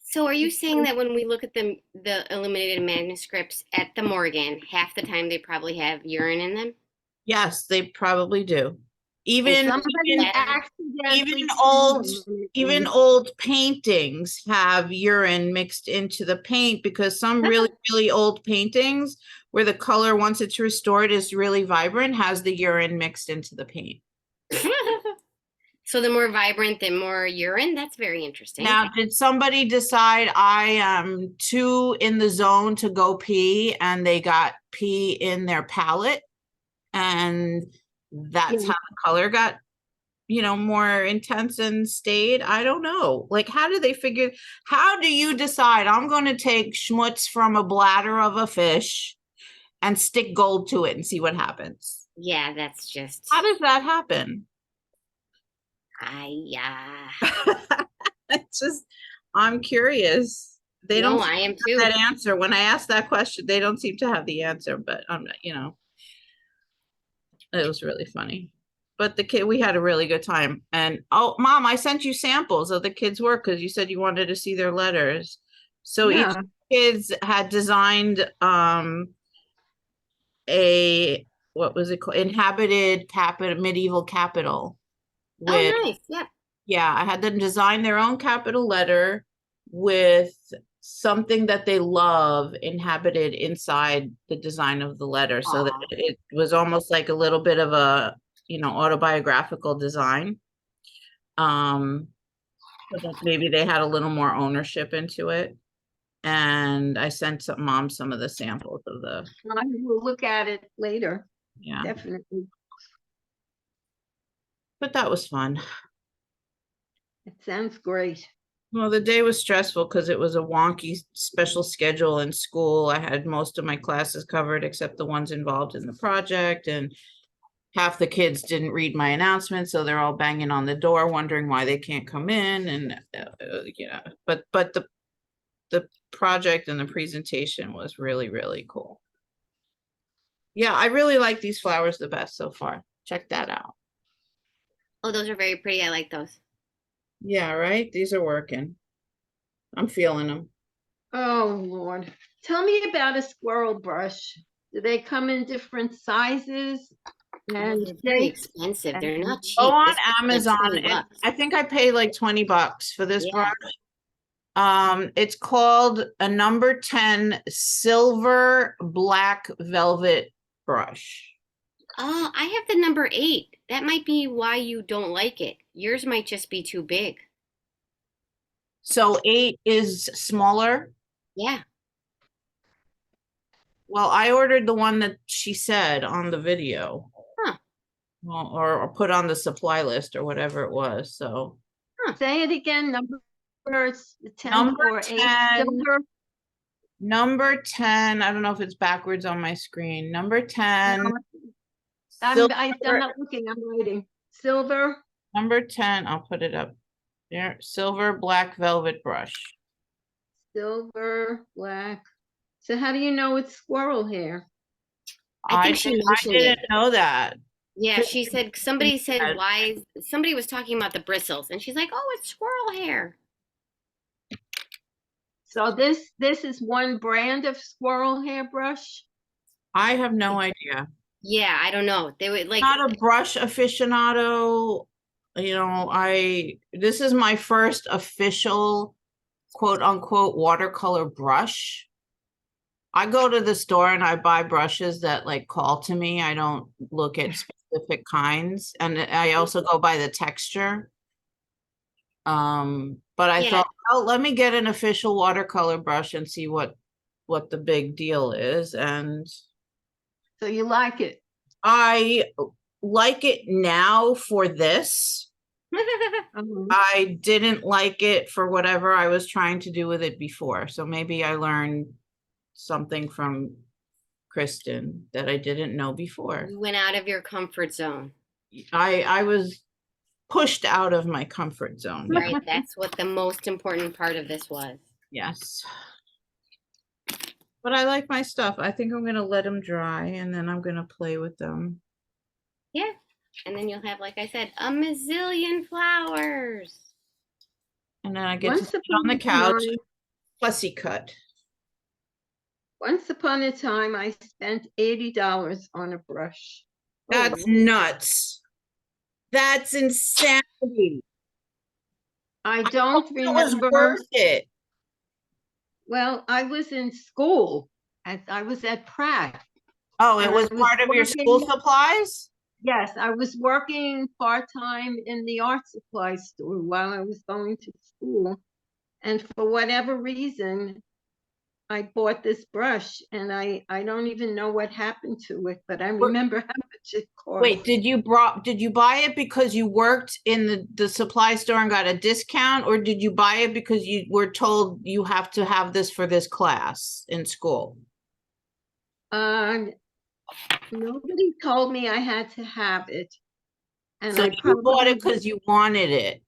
So are you saying that when we look at the illuminated manuscripts at the Morgan, half the time they probably have urine in them? Yes, they probably do. Even Somebody even, accidentally even old paintings have urine mixed into the paint, because some really old paintings where the color, once it's restored, is really vibrant, has the urine mixed into the paint. So the more vibrant, the more urine? That's very interesting. Now, did somebody decide I am too in the zone to go pee, and they got pee in their palette, and that's how the color got, more intense and stayed? I don't know. Like, how do you decide I'm going to take schmutz from a bladder of a fish and stick gold to it and see what happens? Yeah, that's just. How does that happen? It's just, I'm curious. They No, don't I am have too. that answer. When I ask that question, they don't seem to have the answer, but I'm not, it was really funny. But we had a really good time. And oh, Mom, I sent you samples of the kids' work because you said you wanted to see their letters. So each of the kids had designed a, what was it called? Inhabited medieval capital. Oh, nice. Yep. Yeah, I had them design their own capital letter with something that they love inhabited inside the design of the letter, so that it was almost like a little bit of a, autobiographical design. So that maybe they had a little more ownership into it. And I sent Mom some of the samples of the. I will look at it later. Yeah. Definitely. But that was fun. It sounds great. Well, the day was stressful because it was a wonky special schedule in school. I had most of my classes covered except the ones involved in the project, and half the kids didn't read my announcement, so they're all banging on the door wondering why they can't come in. And but the project and the presentation was really, really cool. Yeah, I really like these flowers the best so far. Check that out. Oh, those are very pretty. I like those. Yeah, right? These are working. I'm feeling them. Oh, Lord. Tell me about a squirrel brush. Do they come in different sizes? And They're very expensive. They're not cheap. Go on This is Amazon. like $20. I think I paid like $20 for this Yeah. brush. It's called a number 10 silver black velvet brush. Oh, I have the number 8. That might be why you don't like it. Yours might just be too big. So 8 is smaller. Yeah. Well, I ordered the one that she said on the video. Huh. Well, or put on the supply list or whatever it was. So say it again, number 10 Number or 8 10. silver. number 10, I don't know if it's backwards on my screen. Number 10. I'm not looking, I'm writing. Silver. Number 10, I'll put it up there. Silver black velvet brush. Silver, black. So how do you know it's squirrel hair? I think she mentioned didn't it. know that. Yeah, she said, somebody said, somebody was talking about the bristles, and she's like, oh, it's squirrel hair. So this is one brand of squirrel hair brush? I have no idea. Yeah, I don't know. They would like. Not a brush aficionado. This is my first official quote unquote watercolor brush. I go to the store and I buy brushes that like call to me. I don't look at specific kinds, and I also go by the texture. But I thought, oh, let me get an official watercolor brush and see what the big deal is. And so you like it? I like it now for this. I didn't like it for whatever I was trying to do with it before. So maybe I learned something from Kristin, that I didn't know before. You went out of your comfort zone. I was pushed out of my comfort zone. Yeah. Right. That's what the most important part of this was. Yes. But I like my stuff. I think I'm gonna let them dry and then I'm gonna play with them. Yeah. And then you'll have, like I said, a mazillion flowers. And then I get to Once sit on the upon a couch, time- fussy cut. Once upon a time, I spent $80 on a brush. That's nuts. That's insanity. I don't It was remember. worth it. Well, I was in school. I was at Pratt. Oh, it And was I was part of your school working- supplies? Yes, I was working part-time in the art supply store while I was going to school. And for whatever reason, I bought this brush and I don't even know what happened to it, but I remember how much it cost. Wait, did you buy it because you worked in the supply store and got a discount, or did you buy it because you were told you have to have this for this class in school? Nobody told me I had to have it. And So I you bought it probably- because you wanted it.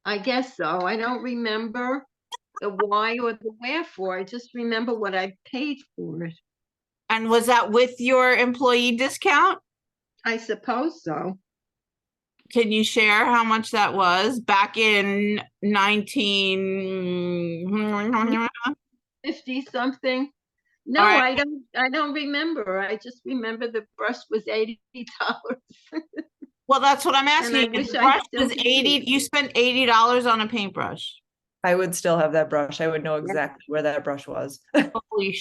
I guess so. I don't remember the why or the wherefore. I just remember what I paid for it. And was that with your employee discount? I suppose so. Can you share how much that was back in 19? 50 something. No, All right. I don't remember. I just remember the brush was $80. Well, that's what I'm I asking. you. wish The I brush still was could 80, see. you spent $80 on a paintbrush. I would still have that brush. I would know exactly where that brush was. Holy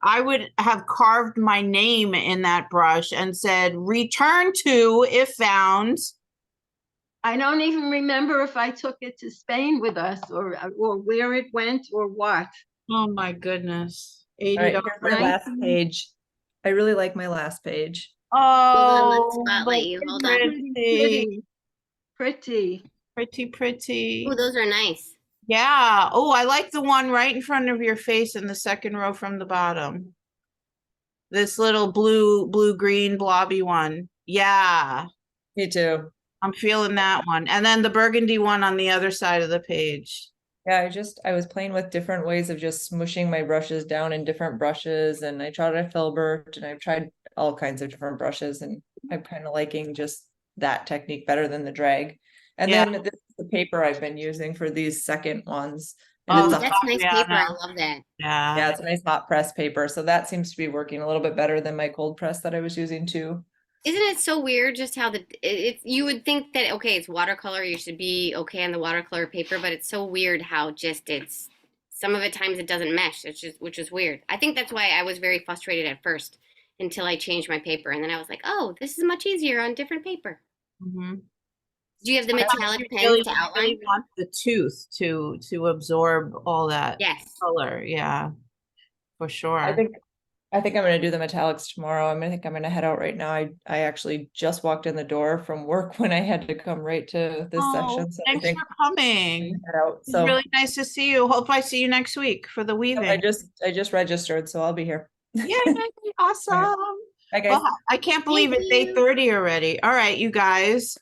I would have carved my name in that brush and said, return to if found. I don't even remember if I took it to Spain with us or where it went or what. Oh my goodness. All right, $80. here's my last page. I really like my last page. on, let's Oh, spotlight look you. at Hold on. Pretty, Pretty. pretty. Oh, those are nice. Yeah. Oh, I like the one right in front of your face in the second row from the bottom. This little blue-green blobby one. Yeah. Me too. I'm feeling that one. And then the burgundy one on the other side of the page. Yeah, I was playing with different ways of just smushing my brushes down in different brushes, and I tried a filbert and I've tried all kinds of different brushes, and I'm kind of liking just that technique better than the drag. And Yeah. then this is the paper I've been using for these second ones. And Oh, it's a That's nice yeah, paper. I no. love that. yeah, it's a nice hot press paper. So that seems to be working a little bit better than my cold press that I was using too. Isn't it so weird just how you would think that, okay, it's watercolor, you should be okay on the watercolor paper, but it's so weird how just some of the times it doesn't mesh, which is weird. I think that's why I was very frustrated at first until I changed my paper. And then I was like, oh, this is much easier on different paper. Mhm. Do you have the metallic You pens really, to you outline? really want the tooth to absorb all that Yes. color. Yeah, for sure. I think I'm gonna do the metallics tomorrow. I think I'm gonna head out right now. I actually just walked in the door from work when I had to come right to this session. So I Thanks think for I'm coming. gonna head out. It's So really nice to see you. Hope I see you next week for the weaving. I just registered, so I'll be here. Yay, awesome. Bye guys. Well, I can't believe Thank it's you. 8:30 already. All right, you guys.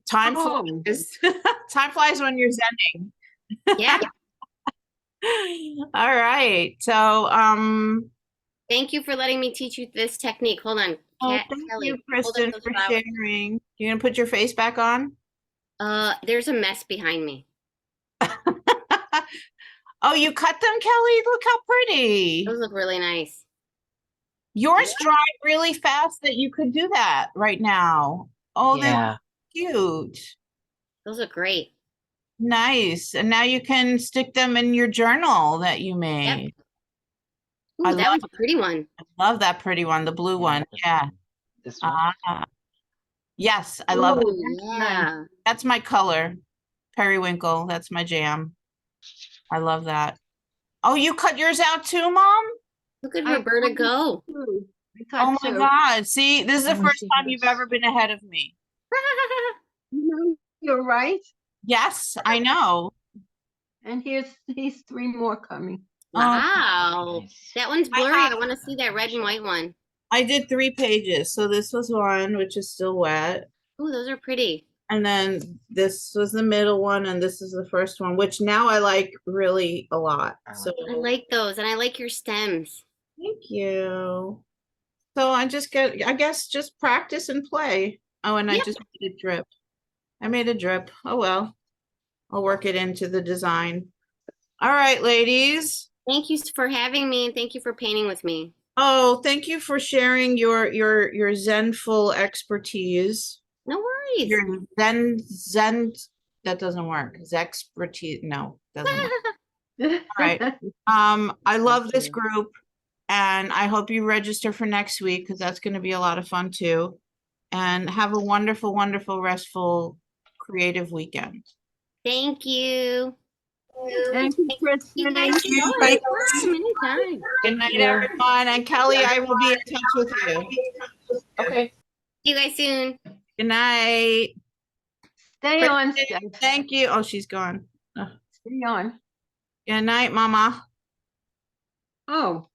Time Oh. flies. Time flies when you're zenning. Yeah. All right. So, Thank you for letting me teach you this technique. Hold on. oh, Kat, thank Kelly, you, hold up Kristin, those for flowers. sharing. You gonna put your face back on? There's a mess behind me. Oh, you cut them, Kelly? Look how pretty. Those look really nice. Yours dried really fast that you could do that right now. Oh, Yeah. that's cute. Those look great. Nice. And now you can stick them in your journal that you made. Ooh, I that one's a pretty one. Love that pretty one, the blue one. Yeah. This one. Yes, I love it. Ooh, yeah. That's my color. Periwinkle. That's my jam. I love that. Oh, you cut yours out too, Mom? Look at I Roberta cut go. two. I cut Oh my two. God. See, this is the Oh, first she time does. you've ever been ahead of me. You're right. Yes, I know. And here's 3 more coming. Wow. Nice. That one's I blurry. I have- want to see that red and white one. I did 3 pages. So this was one, which is still wet. Ooh, those are pretty. And then this was the middle one, and this is the first one, which now I like really a lot. I like So I like those, and I like your stems. thank you. So I guess just practice and play. Oh, and I Yep. just made a drip. I made a drip. Oh well. I'll work it into the design. All right, ladies. Thank you for having me, and thank you for painting with me. Oh, thank you for sharing your Zenful expertise. No worries. Your Zen that doesn't work. Zexpertise. No, doesn't work. right. I love this you. group, and I hope you register for next week because that's going to be a lot of fun too. And have a wonderful, wonderful, restful, creative weekend. Thank you. Thank you, You Kristin. guys can go Bye. anytime. Good night, everyone. And Kelly, I will be in touch with you. Okay. See you guys soon. Good night. Stay on, Kristen, Steph. Thank you. Oh, she's gone. Stay on. Good night, Mama. Oh,